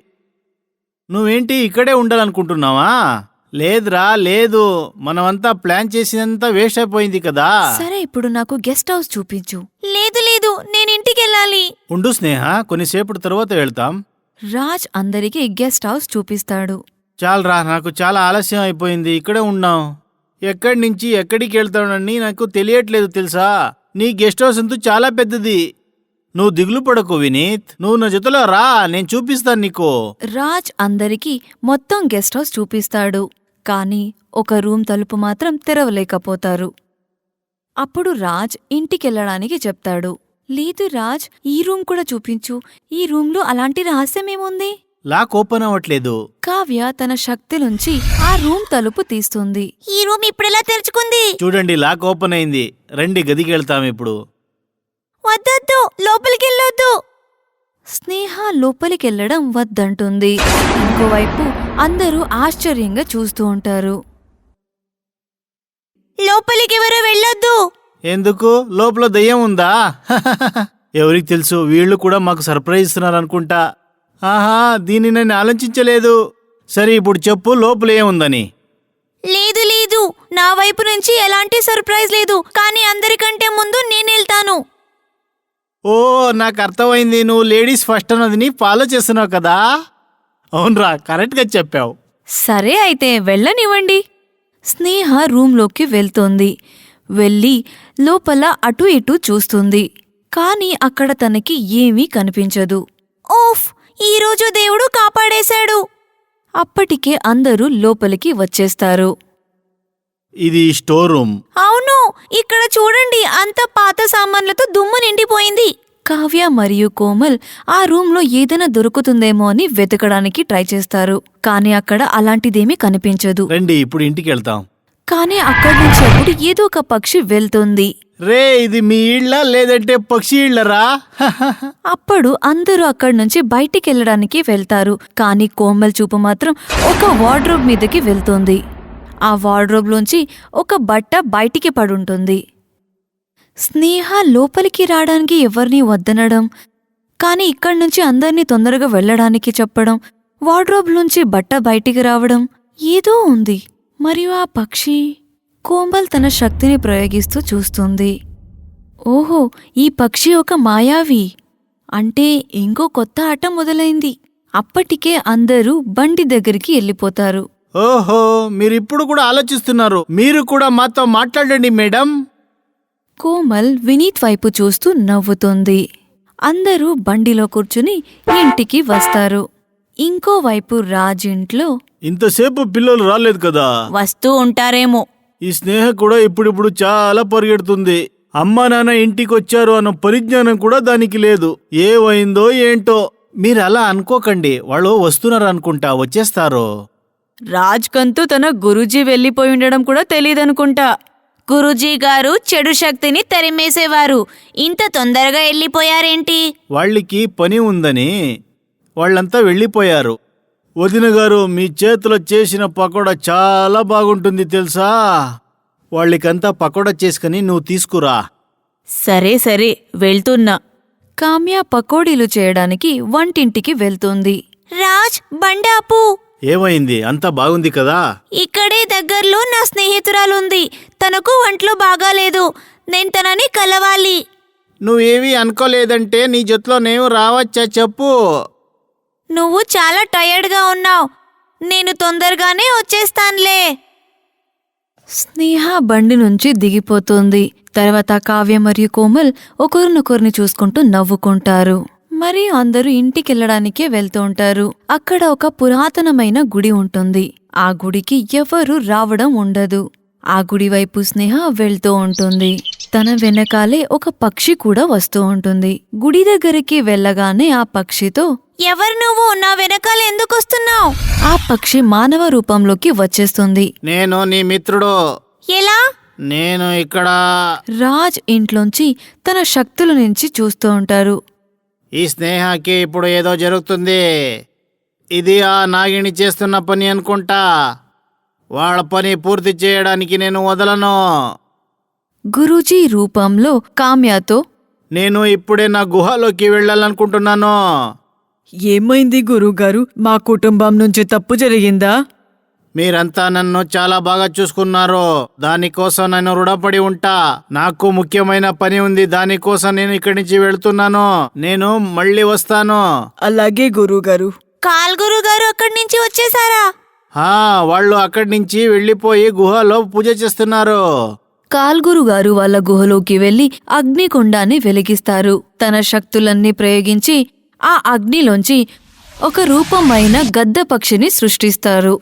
నువ్వేంటి ఇక్కడే ఉండాలనుకుంటున్నావా? లేదురా, లేదు. మనమంతా ప్లాన్ చేసినంతా వేస్ట్ అయిపోయింది కదా. సరే, ఇప్పుడు నాకు గెస్ట్ హౌస్ చూపించు. లేదు లేదు, నేనింటికెళ్ళాలి. ఉండు స్నేహ, కొన్నిసేపటి తర్వాత వెళ్తాం. రాజ్ అందరికీ గెస్ట్ హౌస్ చూపిస్తాడు. చాలరా, నాకు చాలా ఆలస్యం అయిపోయింది. ఇక్కడే ఉన్నాం. ఎక్కడి నుంచి ఎక్కడికి వెళ్తానని నాకు తెలియట్లేదు తెలుసా? నీ గెస్ట్ హౌస్ అంతా చాలా పెద్దది. నువ్వు దిగులు పడకు వినీత్, నువ్వు నా జతలో రా, నేను చూపిస్తాను నీకు. రాజ్ అందరికీ మొత్తం గెస్ట్ హౌస్ చూపిస్తాడు. కాని ఒక రూమ్ తలుపు మాత్రం తెరవలేకపోతారు. అప్పుడు రాజ్ ఇంటికెళ్ళడానికి చెప్తాడు. లేదు రాజ్, ఈ రూమ్ కూడా చూపించు. ఈ రూమ్లో అలాంటి రహస్యమేముంది? లాక్ ఓపెన్ అవ్వట్లేదు. కావ్య తన శక్తిలోంచి ఆ రూమ్ తలుపు తీస్తుంది. ఈ రూమ్ ఇప్పుడెలా తెరుచుకుంది? చూడండి, లాక్ ఓపెన్ అయింది. రండి, గదికి వెళ్తాం ఇప్పుడు. వద్దొద్దు, లోపలికెళ్ళొద్దు. స్నేహ లోపలికెళ్లడం వద్దంటుంది. ఇంకోవైపు అందరూ ఆశ్చర్యంగా చూస్తూ ఉంటారు. లోపలికెవరూ వెళ్ళొద్దు. ఎందుకు? లోపల దయ్యం ఉందా? ఎవరికి తెలుసు, వీళ్ళు కూడా మాకు సర్ప్రైజ్ ఇస్తున్నారనుకుంటా. ఆహా, దీన్ని నేను ఆలోచించలేదు. సరే, ఇప్పుడు చెప్పు, లోపల ఏముందని. లేదు లేదు, నా వైపు నుంచి ఎలాంటి సర్ప్రైజ్ లేదు. కానీ అందరికంటే ముందు నేనెళ్తాను. ఓ, నాకు అర్థమైంది. నువ్వు లేడీస్ ఫస్ట్ అన్నదిని ఫాలో చేస్తున్నావు కదా. అవునరా, కరెక్ట్గా చెప్పావు. సరే అయితే వెళ్ళనివ్వండి. స్నేహ రూంలోకి వెళ్తోంది. వెళ్ళి లోపల అటూ ఇటూ చూస్తుంది. కాని అక్కడ తనకి ఏమీ కనిపించదు. ఓఫ్, ఈరోజు దేవుడు కాపాడేశాడు. అప్పటికే అందరూ లోపలికి వచ్చేస్తారు. ఇది స్టోర్ రూమ్. అవును, ఇక్కడ చూడండి, అంత పాత సామాన్లతో దుమ్ము నిండిపోయింది. కావ్య మరియు కోమల్ ఆ రూంలో ఏదైనా దొరుకుతుందేమో అని వెతకడానికి ట్రై చేస్తారు. కాని అక్కడ అలాంటిదేమీ కనిపించదు. రండి, ఇప్పుడు ఇంటికి వెళ్తాం. కాని అక్కడి నుంచి అప్పుడు ఏదో ఒక పక్షి వెళ్తుంది. రే, ఇది మీ ఇళ్ళ లేదంటే పక్షి ఇళ్ళరా? అప్పుడు అందరూ అక్కడి నుంచి బయటికెళ్లడానికి వెళ్తారు. కాని కోమల్ చూపు మాత్రం ఒక వార్డ్రోబ్ మీదకి వెళ్తుంది. ఆ వార్డ్రోబ్లోంచి ఒక బట్ట బయటికి పడుంటుంది. స్నేహ లోపలికి రావడానికి ఎవరినీ వద్దనడం, కాని ఇక్కడి నుంచి అందర్నీ తొందరగా వెళ్లడానికి చెప్పడం, వార్డ్రోబ్లోంచి బట్ట బయటికి రావడం ఏదో ఉంది. మరియు ఆ పక్షి కోమల్ తన శక్తిని ప్రయోగిస్తూ చూస్తుంది. ఓహో, ఈ పక్షి ఒక మాయావి. అంటే ఇంకో కొత్త ఆట మొదలైంది. అప్పటికే అందరూ బండి దగ్గరికి వెళ్ళిపోతారు. ఓహో, మీరిప్పుడు కూడా ఆలోచిస్తున్నారు. మీరు కూడా మాతో మాట్లాడండి మేడం. కోమల్ వినీత్ వైపు చూస్తూ నవ్వుతుంది. అందరూ బండిలో కూర్చుని ఇంటికి వస్తారు. ఇంకోవైపు రాజ్ ఇంట్లో ఇంతసేపు పిల్లలు రాలేదు కదా. వస్తూ ఉంటారేమో. ఈ స్నేహ కూడా ఇప్పుడిప్పుడు చాలా పరిగెడుతుంది. అమ్మా నాన్న ఇంటికొచ్చారు అన్న పరిజ్ఞానం కూడా దానికి లేదు. ఏమైందో ఏంటో. మీరు అలా అనుకోకండి, వాళ్ళు వస్తున్నారు అనుకుంటా, వచ్చేస్తారు. రాజ్ కంతూ తన గురూజీ వెళ్ళిపోయి ఉండడం కూడా తెలీదనుకుంటా. గురూజీ గారు చెడు శక్తిని తరిమేసేవారు. ఇంత తొందరగా వెళ్ళిపోయారేంటి? వాళ్ళకి పని ఉందని వాళ్ళంతా వెళ్ళిపోయారు. వదిన గారు, మీ చేతిలో చేసిన పకోడా చాలా బాగుంటుంది తెలుసా. వాళ్ళకంతా పకోడా చేసుకుని నువ్వు తీసుకురా. సరే సరే, వెళ్తున్నా. కామ్య పకోడీలు చేయడానికి వంటింటికి వెళ్తుంది. రాజ్, బండాపు. ఏమైంది? అంతా బాగుంది కదా. ఇక్కడే దగ్గర్లో నా స్నేహితురాలుంది. తనకు ఒంట్లో బాగాలేదు. నేను తనని కలవాలి. నువ్వేవి అనుకోలేదంటే నీ జొత్తులో నేను రావచ్చా చెప్పు. నువ్వు చాలా టయర్డ్గా ఉన్నావు. నేను తొందరగానే వచ్చేస్తానులే. స్నేహ బండి నుంచి దిగిపోతుంది. తర్వాత కావ్య మరియు కోమల్ ఒకరినొకరిని చూసుకుంటూ నవ్వుకుంటారు. మరి అందరూ ఇంటికెళ్లడానికే వెళ్తూ ఉంటారు. అక్కడ ఒక పురాతనమైన గుడి ఉంటుంది. ఆ గుడికి ఎవరూ రావడం ఉండదు. ఆ గుడి వైపు స్నేహ వెళ్తూ ఉంటుంది. తన వెనకాలే ఒక పక్షి కూడా వస్తూ ఉంటుంది. గుడి దగ్గరికి వెళ్ళగానే ఆ పక్షితో, ఎవరు నువ్వు? నా వెనకాల ఎందుకొస్తున్నావు? ఆ పక్షి మానవ రూపంలోకి వచ్చేస్తుంది. నేను నీ మిత్రుడు. ఎలా? నేను ఇక్కడ. రాజ్ ఇంట్లోంచి తన శక్తుల నుంచి చూస్తూ ఉంటారు. ఈ స్నేహకి ఇప్పుడు ఏదో జరుగుతుంది. ఇది ఆ నాగిని చేస్తున్న పని అనుకుంటా. వాళ్ళ పని పూర్తి చేయడానికి నేను వదలను. గురూజీ రూపంలో కామ్యతో, నేను ఇప్పుడే నా గుహలోకి వెళ్ళాలనుకుంటున్నాను. ఏమైంది గురువుగారు? మా కుటుంబం నుంచి తప్పు జరిగిందా? మీరంతా నన్ను చాలా బాగా చూసుకున్నారు. దానికోసం నేను రుణపడి ఉంటా. నాకు ముఖ్యమైన పని ఉంది. దానికోసం నేను ఇక్కడి నుంచి వెళ్తున్నాను. నేను మళ్ళీ వస్తాను. అలాగే గురువుగారు. కాల్గురు గారు అక్కడి నుంచి వచ్చేసారా? వాళ్ళు అక్కడి నుంచి వెళ్ళిపోయి గుహలో పూజ చేస్తున్నారు. కాల్గురుగారు వాళ్ళ గుహలోకి వెళ్లి అగ్నికుండాన్ని వెలిగిస్తారు. తన శక్తులన్నీ ప్రయోగించి ఆ అగ్నిలోంచి ఒక రూపమైన గద్ద పక్షిని సృష్టిస్తారు.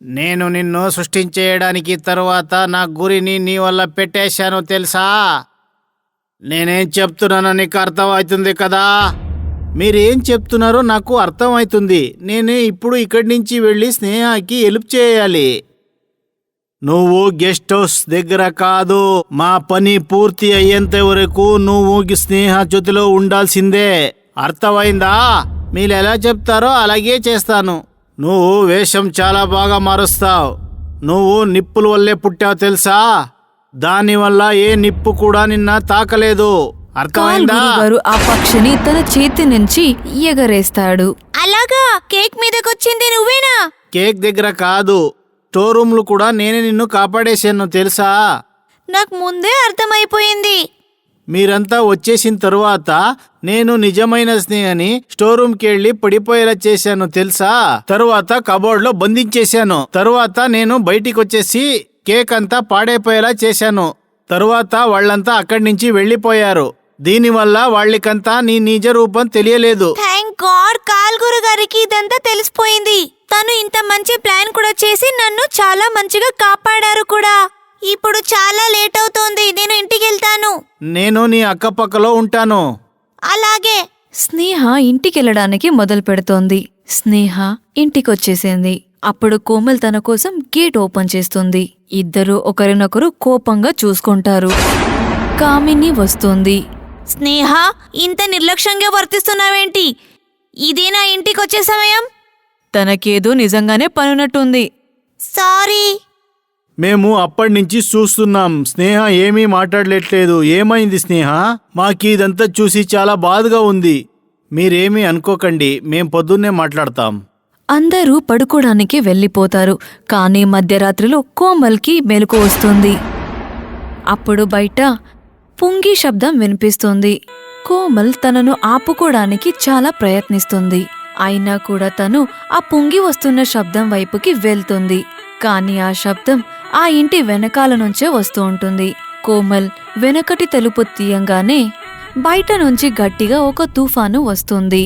నేను నిన్ను సృష్టించేయడానికి తరువాత నా గురిని నీ వల్ల పెట్టేశాను తెలుసా. నేనేం చెప్తున్నానో నీకు అర్థమవుతుంది కదా. మీరేం చెప్తున్నారో నాకు అర్థమవుతుంది. నేను ఇప్పుడు ఇక్కడి నుంచి వెళ్ళి స్నేహకి హెల్ప్ చేయాలి. నువ్వు గెస్ట్ హౌస్ దగ్గర కాదు. మా పని పూర్తి అయ్యేంత వరకు నువ్వు స్నేహ జొతిలో ఉండాల్సిందే. అర్థమైందా? మీరు ఎలా చెప్తారో అలాగే చేస్తాను. నువ్వు వేషం చాలా బాగా మారుస్తావు. నువ్వు నిప్పుల వల్లే పుట్టావు తెలుసా? దానివల్ల ఏ నిప్పు కూడా నిన్న తాకలేదు. కాల్ అర్థమైందా? గురుగారు ఆ పక్షిని తన చేతి నుంచి ఎగరేస్తాడు. అలాగా? కేక్ మీదకొచ్చింది నువ్వేనా? కేక్ దగ్గర కాదు, స్టోర్ రూమ్లు కూడా నేనే నిన్ను కాపాడేశాను తెలుసా? నాకు ముందే అర్థమైపోయింది. మీరంతా వచ్చేసిన తరువాత నేను నిజమైన స్నేహని స్టోర్ రూమ్కి వెళ్ళి పడిపోయేలా చేశాను తెలుసా? తరువాత కబోర్డ్లో బంధించేశాను. తరువాత నేను బయటికి వచ్చేసి కేక్ అంతా పాడైపోయేలా చేశాను. తరువాత వాళ్ళంతా అక్కడి నుంచి వెళ్ళిపోయారు. దీనివల్ల వాళ్ళకంతా నీ నిజ రూపం తెలియలేదు. థ్యాంక్ గాడ్ కాల్ గురుగారికి ఇదంతా తెలిసిపోయింది. తను ఇంత మంచి ప్లాన్ కూడా చేసి నన్ను చాలా మంచిగా కాపాడారు కూడా. ఇప్పుడు చాలా లేట్ అవుతోంది, నేను ఇంటికి వెళ్తాను. నేను నీ అక్కపక్కలో ఉంటాను. అలాగే. స్నేహ ఇంటికెళ్ళడానికి మొదలు పెడుతోంది. స్నేహ ఇంటికొచ్చేసింది. అప్పుడు కోమల్ తన కోసం గేట్ ఓపెన్ చేస్తుంది. ఇద్దరూ ఒకరినొకరు కోపంగా చూసుకుంటారు. కామిని వస్తుంది. స్నేహ, ఇంత నిర్లక్ష్యంగా వర్తిస్తున్నావేంటి? ఇదే నా ఇంటికి వచ్చే సమయం. తనకేదో నిజంగానే పనున్నట్టుంది. సారీ. మేము అప్పటి నుంచి చూస్తున్నాం. స్నేహ ఏమీ మాట్లాడలేట్లేదు. ఏమైంది స్నేహ? మాకి ఇదంతా చూసి చాలా బాధగా ఉంది. మీరేమీ అనుకోకండి, మేం పొద్దున్నే మాట్లాడతాం. అందరూ పడుకోడానికి వెళ్ళిపోతారు. కానీ మధ్యరాత్రిలో కోమల్కి మెలకు వస్తుంది. అప్పుడు బయట పుంగి శబ్దం వినిపిస్తుంది. కోమల్ తనను ఆపుకోవడానికి చాలా ప్రయత్నిస్తుంది. అయినా కూడా తను ఆ పుంగి వస్తున్న శబ్దం వైపుకి వెళ్తుంది. కానీ ఆ శబ్దం ఆ ఇంటి వెనకాల నుంచే వస్తూ ఉంటుంది. కోమల్ వెనకటి తలుపు తీయంగానే బయట నుంచి గట్టిగా ఒక తుఫాను వస్తుంది.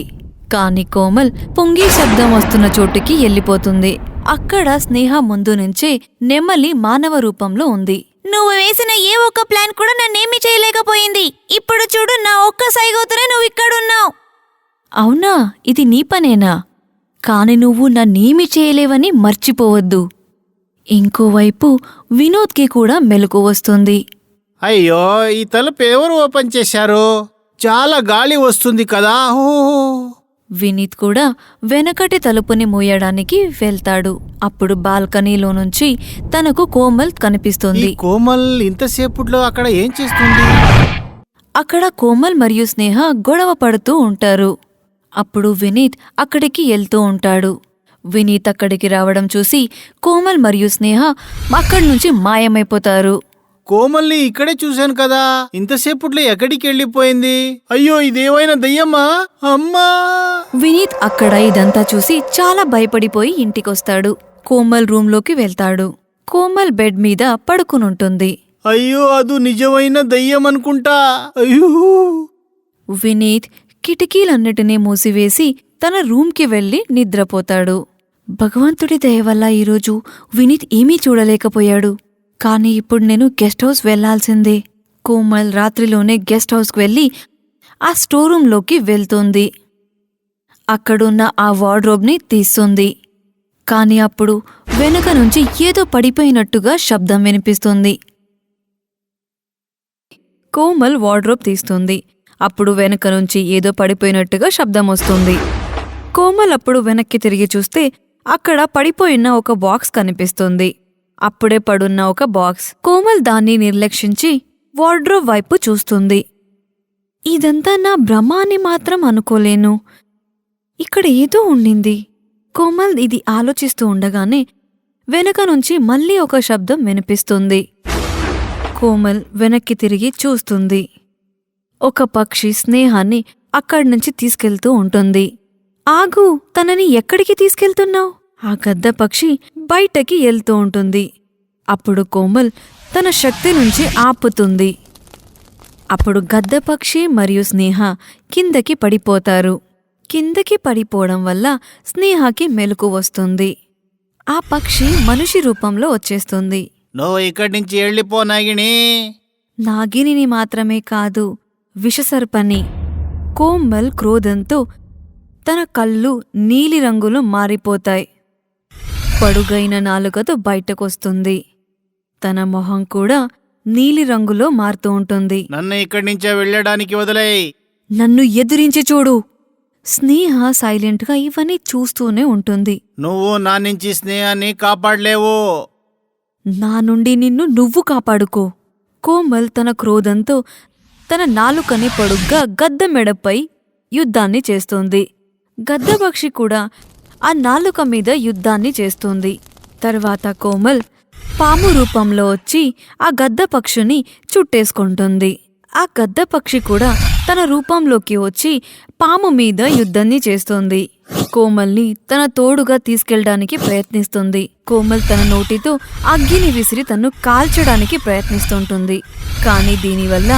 కాని కోమల్ పొంగి శబ్దం వస్తున్న చోటుకి వెళ్ళిపోతుంది. అక్కడ స్నేహ ముందు నుంచే నెమలి మానవ రూపంలో ఉంది. నువ్వు వేసిన ఏ ఒక్క ప్లాన్ కూడా నన్నేమీ చేయలేకపోయింది. ఇప్పుడు చూడు, నా ఒక్క సైగోతోనే నువ్వు ఇక్కడున్నావు. అవునా, ఇది నీ పనేనా? కాని నువ్వు నన్నేమి చేయలేవని మర్చిపోవద్దు. ఇంకోవైపు వినోద్కి కూడా మెలకు వస్తుంది. అయ్యో, ఈ తలుపు ఎవరు ఓపెన్ చేశారు? చాలా గాలి వస్తుంది కదా. ఓ వినీత్ కూడా వెనకటి తలుపుని మూయడానికి వెళ్తాడు. అప్పుడు బాల్కనీలో నుంచి తనకు కోమల్ ఈ కనిపిస్తుంది. కోమల్ ఇంతసేపుట్లో అక్కడ ఏం చేస్తుంది? అక్కడ కోమల్ మరియు స్నేహ గొడవ పడుతూ ఉంటారు. అప్పుడు వినీత్ అక్కడికి వెళ్తూ ఉంటాడు. వినీత్ అక్కడికి రావడం చూసి కోమల్ మరియు స్నేహ అక్కడి నుంచి మాయమైపోతారు. కోమల్ని ఇక్కడే చూశాను కదా, ఇంతసేపుట్లో ఎక్కడికి వెళ్ళిపోయింది? అయ్యో, ఇదేమైనా దయ్యమ్మా? అమ్మా! వినీత్ అక్కడ ఇదంతా చూసి చాలా భయపడిపోయి ఇంటికొస్తాడు. కోమల్ రూంలోకి వెళ్తాడు. కోమల్ బెడ్ మీద పడుకునుంటుంది. అయ్యో, అది నిజమైన దయ్యం అనుకుంటా. అయ్యో! వినీత్ కిటికీలన్నిటినీ మూసివేసి తన రూంకి వెళ్లి నిద్రపోతాడు. భగవంతుడి దయ వల్ల ఈరోజు వినీత్ ఏమీ చూడలేకపోయాడు. కాని ఇప్పుడు నేను గెస్ట్ హౌస్ వెళ్లాల్సిందే. కోమల్ రాత్రిలోనే గెస్ట్ హౌస్కి వెళ్లి ఆ స్టోర్ రూంలోకి వెళ్తుంది. అక్కడున్న ఆ వార్డ్రోబ్ని తీస్తుంది. కాని అప్పుడు వెనుక నుంచి ఏదో పడిపోయినట్టుగా శబ్దం వినిపిస్తుంది. కోమల్ వార్డ్రోబ్ తీస్తుంది. అప్పుడు వెనుక నుంచి ఏదో పడిపోయినట్టుగా శబ్దం వస్తుంది. కోమల్ అప్పుడు వెనక్కి తిరిగి చూస్తే అక్కడ పడిపోయిన ఒక బాక్స్ కనిపిస్తుంది. అప్పుడే పడున్న ఒక బాక్స్. కోమల్ దాన్ని నిర్లక్షించి వార్డ్రోబ్ వైపు చూస్తుంది. ఇదంతా నా భ్రమ అని మాత్రం అనుకోలేను. ఇక్కడ ఏదో ఉండింది. కోమల్ ఇది ఆలోచిస్తూ ఉండగానే వెనక నుంచి మళ్ళీ ఒక శబ్దం వినిపిస్తుంది. కోమల్ వెనక్కి తిరిగి చూస్తుంది. ఒక పక్షి స్నేహాన్ని అక్కడ్నుంచి తీసుకెళ్తూ ఉంటుంది. ఆగు, తనని ఎక్కడికి తీసుకెళ్తున్నావు? ఆ గద్ద పక్షి బయటకి వెళ్తూ ఉంటుంది. అప్పుడు కోమల్ తన శక్తి నుంచి ఆపుతుంది. అప్పుడు గద్ద పక్షి మరియు స్నేహ కిందకి పడిపోతారు. కిందకి పడిపోవడం వల్ల స్నేహకి మెలకు వస్తుంది. ఆ పక్షి మనిషి రూపంలో వచ్చేస్తుంది. నువ్వు ఇక్కడి నుంచి వెళ్ళిపో నాగిని. నాగిని మాత్రమే కాదు, విషసర్పని. కోమల్ క్రోధంతో తన కళ్ళు నీలిరంగులో మారిపోతాయి. పొడుగైన నాలుకతో బయటకొస్తుంది. తన మొహం కూడా నీలిరంగులో మారుతూ ఉంటుంది. నన్ను ఇక్కడి నుంచే వెళ్ళడానికి వదిలేయ్. నన్ను ఎదిరించి చూడు. స్నేహ సైలెంట్గా ఇవన్నీ చూస్తూనే ఉంటుంది. నువ్వు నా నుంచి స్నేహాన్ని కాపాడలేవు. నా నుండి నిన్ను నువ్వు కాపాడుకో. కోమల్ తన క్రోధంతో తన నాలుకని పొడుగ్గా గద్ద మెడపై యుద్ధాన్ని చేస్తోంది. గద్దపక్షి కూడా ఆ నాలుక మీద యుద్ధాన్ని చేస్తోంది. తర్వాత కోమల్ పాము రూపంలో వచ్చి ఆ గద్దపక్షిని చుట్టేసుకుంటుంది. ఆ గద్దపక్షి కూడా తన రూపంలోకి వచ్చి పాము మీద యుద్ధాన్ని చేస్తోంది. కోమల్ని తన తోడుగా తీసుకెళ్లడానికి ప్రయత్నిస్తుంది. కోమల్ తన నోటితో అగ్గిని విసిరి తన్ను కాల్చడానికి ప్రయత్నిస్తుంటుంది. కానీ దీనివల్ల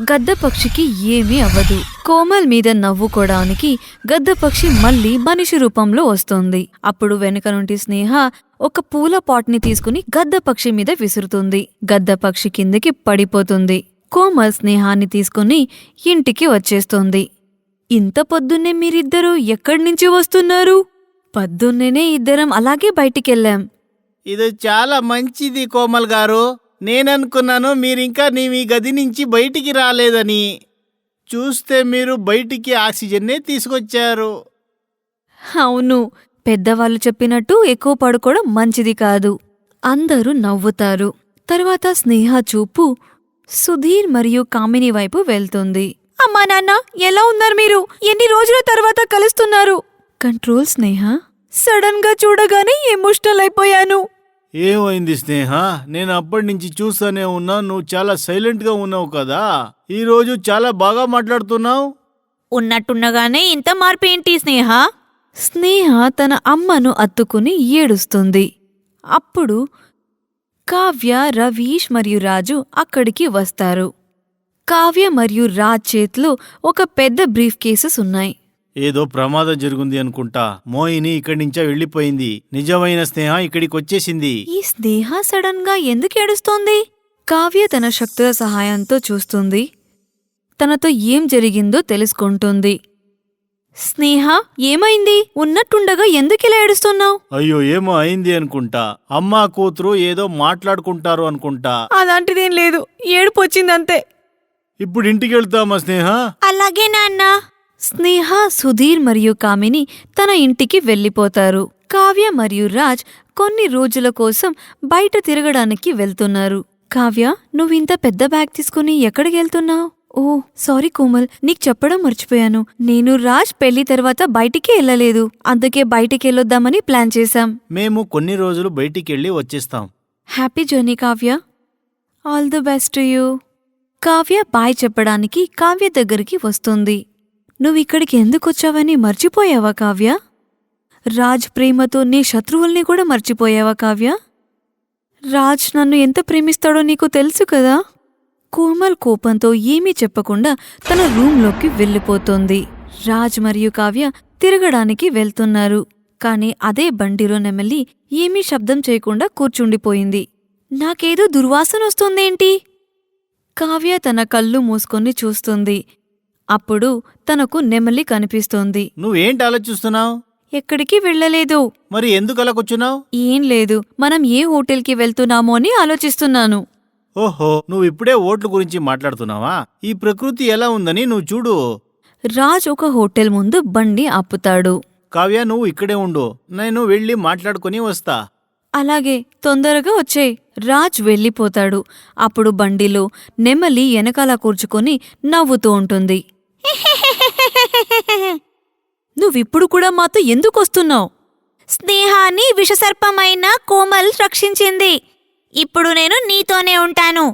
గద్దపక్షికి ఏమీ అవ్వదు. కోమల్ మీద నవ్వుకోవడానికి గద్దపక్షి మళ్ళీ మనిషి రూపంలో వస్తుంది. అప్పుడు వెనుక నుండి స్నేహ ఒక పూల పాట్ని తీసుకుని గద్దపక్షి మీద విసురుతుంది. గద్దపక్షి కిందకి పడిపోతుంది. కోమల్ స్నేహాన్ని తీసుకుని ఇంటికి వచ్చేస్తోంది. ఇంత పొద్దున్నే మీరిద్దరూ ఎక్కడ్నుంచి వస్తున్నారు? పొద్దున్నేనే ఇద్దరం అలాగే బయటికెళ్ళాం. ఇది చాలా మంచిది కోమల్ గారు. నేననుకున్నాను మీరింకా మీ గది నుంచి బయటికి రాలేదని. చూస్తే మీరు బయటికి ఆక్సిజన్నే తీసుకొచ్చారు. అవును, పెద్దవాళ్ళు చెప్పినట్టు ఎక్కువ పడుకోవడం మంచిది కాదు. అందరూ నవ్వుతారు. తర్వాత స్నేహ చూపు సుధీర్ మరియు కామిని వైపు వెళ్తుంది. అమ్మా నాన్న, ఎలా ఉన్నారు మీరు? ఎన్ని రోజుల తర్వాత కలుస్తున్నారు? కంట్రోల్ స్నేహ. సడన్ గా చూడగానే ఎమోషనల్ అయిపోయాను. ఏమైంది స్నేహ? నేను అప్పటి నుంచి చూస్తూనే ఉన్నా. నువ్వు చాలా సైలెంట్గా ఉన్నావు కదా. ఈరోజు చాలా బాగా మాట్లాడుతున్నావు. ఉన్నట్టుండగానే ఇంత మార్పు ఏంటి స్నేహ? స్నేహ తన అమ్మను అత్తుకుని ఏడుస్తుంది. అప్పుడు కావ్య, రవీష్ మరియు రాజు అక్కడికి వస్తారు. కావ్య మరియు రాజ్ చేతిలో ఒక పెద్ద బ్రీఫ్ కేసెస్ ఉన్నాయి. ఏదో ప్రమాదం జరుగుంది అనుకుంటా. మోహిని ఇక్కడి నుంచే వెళ్ళిపోయింది. నిజమైన స్నేహ ఇక్కడికి వచ్చేసింది. ఈ స్నేహ సడన్ గా ఎందుకు ఏడుస్తోంది? కావ్య తన శక్తుల సహాయంతో చూస్తుంది. తనతో ఏం జరిగిందో తెలుసుకుంటుంది. స్నేహ, ఏమైంది? ఉన్నట్టుండగా ఎందుకిలా ఏడుస్తున్నావు? అయ్యో, ఏమో అయింది అనుకుంటా. అమ్మా కూతురు ఏదో మాట్లాడుకుంటారు అనుకుంటా. అలాంటిదేం లేదు, ఏడుపు వచ్చిందంతే. ఇప్పుడు ఇంటికి వెళ్తామా స్నేహ? అలాగే నాన్న. స్నేహ, సుధీర్ మరియు కామిని తన ఇంటికి వెళ్ళిపోతారు. కావ్య మరియు రాజ్ కొన్ని రోజుల కోసం బయట తిరగడానికి వెళ్తున్నారు. కావ్య, నువ్వింత పెద్ద బ్యాగ్ తీసుకుని ఎక్కడికి వెళ్తున్నావు? ఓ సారీ కోమల్, నీకు చెప్పడం మర్చిపోయాను. నేను రాజ్ పెళ్లి తర్వాత బయటికి వెళ్ళలేదు. అందుకే బయటికి వెళ్ళొద్దామని ప్లాన్ చేశాం. మేము కొన్ని రోజులు బయటికెళ్ళి వచ్చేస్తాం. Happy journey Kavya. All the best to you. Kavya bye చెప్పడానికి కావ్య దగ్గరికి వస్తుంది. నువ్విక్కడికి ఎందుకొచ్చావని మర్చిపోయావా కావ్య? రాజ్ ప్రేమతో నీ శత్రువుల్ని కూడా మర్చిపోయావా కావ్య? రాజ్ నన్ను ఎంత ప్రేమిస్తాడో నీకు తెలుసు కదా. కోమల్ కోపంతో ఏమీ చెప్పకుండా తన రూంలోకి వెళ్ళిపోతోంది. రాజ్ మరియు కావ్య తిరగడానికి వెళ్తున్నారు. కాని అదే బండిలో నెమలి ఏమీ శబ్దం చేయకుండా కూర్చుండిపోయింది. నాకేదో దుర్వాసనొస్తుందేంటి? కావ్య తన కళ్ళు మూసుకొని చూస్తుంది. అప్పుడు తనకు నెమలి కనిపిస్తోంది. నువ్వేంటి ఆలోచిస్తున్నావు? ఎక్కడికి వెళ్ళలేదు. మరి ఎందుకు అలా కూర్చున్నావు? ఏం లేదు, మనం ఏ హోటల్కి వెళ్తున్నామో అని ఆలోచిస్తున్నాను. ఓహో, నువ్వు ఇప్పుడే ఓట్ల గురించి మాట్లాడుతున్నావా? ఈ ప్రకృతి ఎలా ఉందని నువ్వు చూడు. రాజ్ ఒక హోటల్ ముందు బండి ఆపుతాడు. కావ్య, నువ్వు ఇక్కడే ఉండు. నేను వెళ్ళి మాట్లాడుకుని వస్తా. అలాగే, తొందరగా వచ్చేయ్. రాజ్ వెళ్ళిపోతాడు. అప్పుడు బండిలో నెమలి వెనకాల కూర్చుకొని నవ్వుతూ ఉంటుంది. నువ్విప్పుడు కూడా మాతో ఎందుకొస్తున్నావు? స్నేహాన్ని విషసర్పమైన కోమల్ రక్షించింది. ఇప్పుడు నేను నీతోనే ఉంటాను.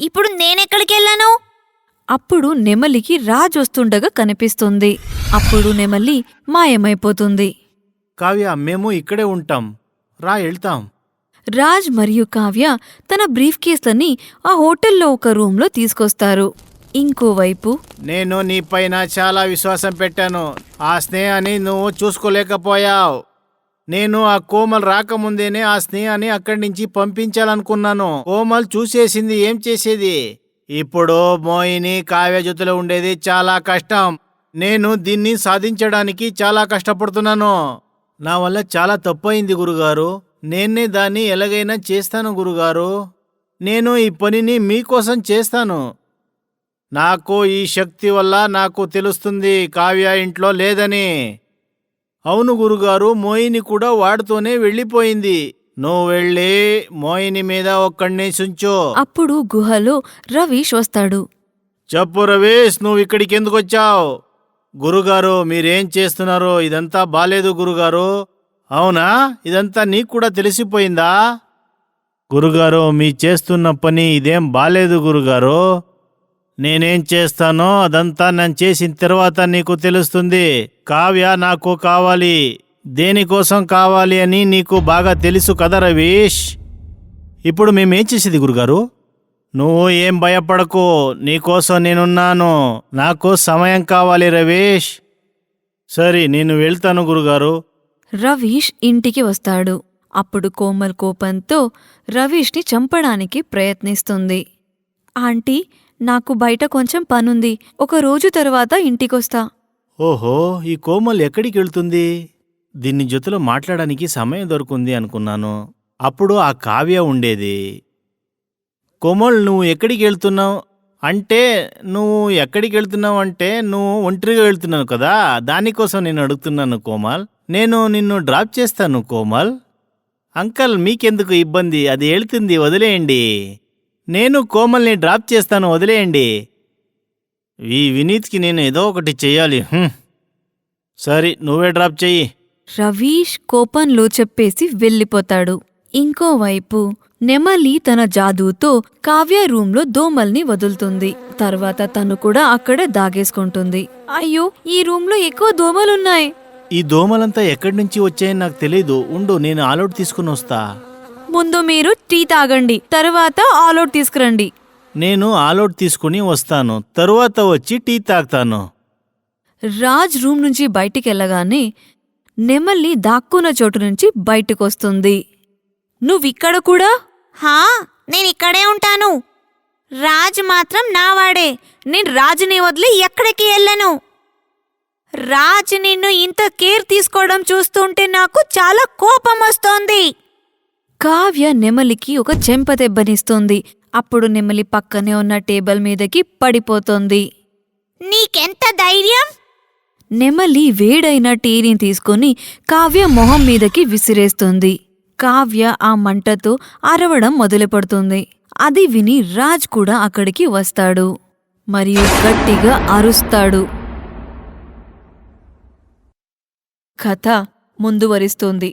ఇప్పుడు నేనెక్కడికెళ్ళను? అప్పుడు నెమలికి రాజ్ వస్తుండగా కనిపిస్తుంది. అప్పుడు నెమలి మాయమైపోతుంది. కావ్య, మేము ఇక్కడే ఉంటాం. రా, వెళ్తాం. రాజ్ మరియు కావ్య తన బ్రీఫ్ కేసులని ఆ హోటల్లో ఒక రూంలో తీసుకొస్తారు. ఇంకోవైపు నేను నీపైన చాలా విశ్వాసం పెట్టాను. ఆ స్నేహాన్ని నువ్వు చూసుకోలేకపోయావు. నేను ఆ కోమల్ రాకముందేనే ఆ స్నేహాన్ని అక్కడి నుంచి పంపించాలనుకున్నాను. కోమల్ చూసేసింది, ఏం చేసేది? ఇప్పుడు మోహిని కావ్య జొత్తులో ఉండేది చాలా కష్టం. నేను దీన్ని సాధించడానికి చాలా కష్టపడుతున్నాను. నా వల్ల చాలా తప్పయింది గురుగారు. నేనే దాన్ని ఎలాగైనా చేస్తాను గురుగారు. నేను ఈ పనిని మీకోసం చేస్తాను. నాకు ఈ శక్తి వల్ల నాకు తెలుస్తుంది కావ్య ఇంట్లో లేదని. అవును గురుగారు, మోయిని కూడా వాడితోనే వెళ్ళిపోయింది. నువ్వు వెళ్ళి మోయిని మీద ఒక్కడిని సుంచో. అప్పుడు గుహలో రవీష్ వస్తాడు. చెప్పు రవీష్, నువ్వు ఇక్కడికి ఎందుకు వచ్చావు? గురుగారు, మీరేం చేస్తున్నారో ఇదంతా బాలేదు గురుగారు. అవునా, ఇదంతా నీకు కూడా తెలిసిపోయిందా? గురుగారు, మీ చేస్తున్న పని ఇదేం బాలేదు గురుగారు. నేనేం చేస్తానో అదంతా నేను చేసిన తర్వాత నీకు తెలుస్తుంది. కావ్య నాకు కావాలి. దేనికోసం కావాలి అని నీకు బాగా తెలుసు కదా రవీష్. ఇప్పుడు మేమేం చేసేది గురుగారు? నువ్వు ఏం భయపడకు, నీకోసం నేనున్నాను. నాకు సమయం కావాలి రవీష్. సరే, నేను వెళ్తాను గురుగారు. రవీష్ ఇంటికి వస్తాడు. అప్పుడు కోమల్ కోపంతో రవీష్ని చంపడానికి ప్రయత్నిస్తుంది. ఆంటీ, నాకు బయట కొంచెం పనుంది. ఒక రోజు తర్వాత ఇంటికొస్తా. ఓహో, ఈ కోమల్ ఎక్కడికి వెళ్తుంది? దీన్ని జొతలో మాట్లాడడానికి సమయం దొరుకుంది అనుకున్నాను. అప్పుడు ఆ కావ్య ఉండేది. కోమల్, నువ్వు ఎక్కడికి వెళ్తున్నావు అంటే నువ్వు ఒంటరిగా వెళ్తున్నావు కదా, దానికోసం నేను అడుగుతున్నాను కోమల్. నేను నిన్ను డ్రాప్ చేస్తాను కోమల్. అంకల్, మీకెందుకు ఇబ్బంది? అది వెళ్తుంది, వదిలేయండి. నేను కోమల్ని డ్రాప్ చేస్తాను, వదిలేయండి. ఈ వినీత్కి నేను ఏదో ఒకటి చెయ్యాలి. సరే, నువ్వే డ్రాప్ చెయ్యి. రవీష్ కోపంలో చెప్పేసి వెళ్ళిపోతాడు. ఇంకోవైపు నెమలి తన జాదూతో కావ్య రూంలో దోమల్ని వదులుతుంది. తర్వాత తను కూడా అక్కడే దాగేసుకుంటుంది. అయ్యో, ఈ రూంలో ఎక్కువ దోమలున్నాయి. ఈ దోమలంతా ఎక్కడి నుంచి వచ్చాయని నాకు తెలీదు. ఉండు, నేను ఆల్అవుట్ తీసుకుని వస్తా. ముందు మీరు టీ తాగండి, తర్వాత ఆల్అవుట్ తీసుకురండి. నేను ఆల్అవుట్ తీసుకుని వస్తాను, తరువాత వచ్చి టీ తాగుతాను. రాజ్ రూమ్ నుంచి బయటికెళ్ళగానే నెమలి దాక్కున్న చోటు నుంచి బయటకొస్తుంది. నువ్విక్కడ కూడా? హా, నేనిక్కడే ఉంటాను. రాజు మాత్రం నావాడే. నేను రాజుని వదిలి ఎక్కడికి వెళ్ళను. రాజు నిన్ను ఇంత కేర్ తీసుకోవడం చూస్తుంటే నాకు చాలా కోపం వస్తోంది. కావ్య నెమలికి ఒక చెంపదెబ్బనిస్తుంది. అప్పుడు నెమలి పక్కనే ఉన్న టేబుల్ మీదకి పడిపోతుంది. నీకెంత ధైర్యం? నెమలి వేడైన టీని తీసుకుని కావ్య మొహం మీదకి విసిరేస్తుంది. కావ్య ఆ మంటతో అరవడం మొదలుపెడుతుంది. అది విని రాజ్ కూడా అక్కడికి వస్తాడు మరియు గట్టిగా అరుస్తాడు. కథ ముందువరిస్తుంది.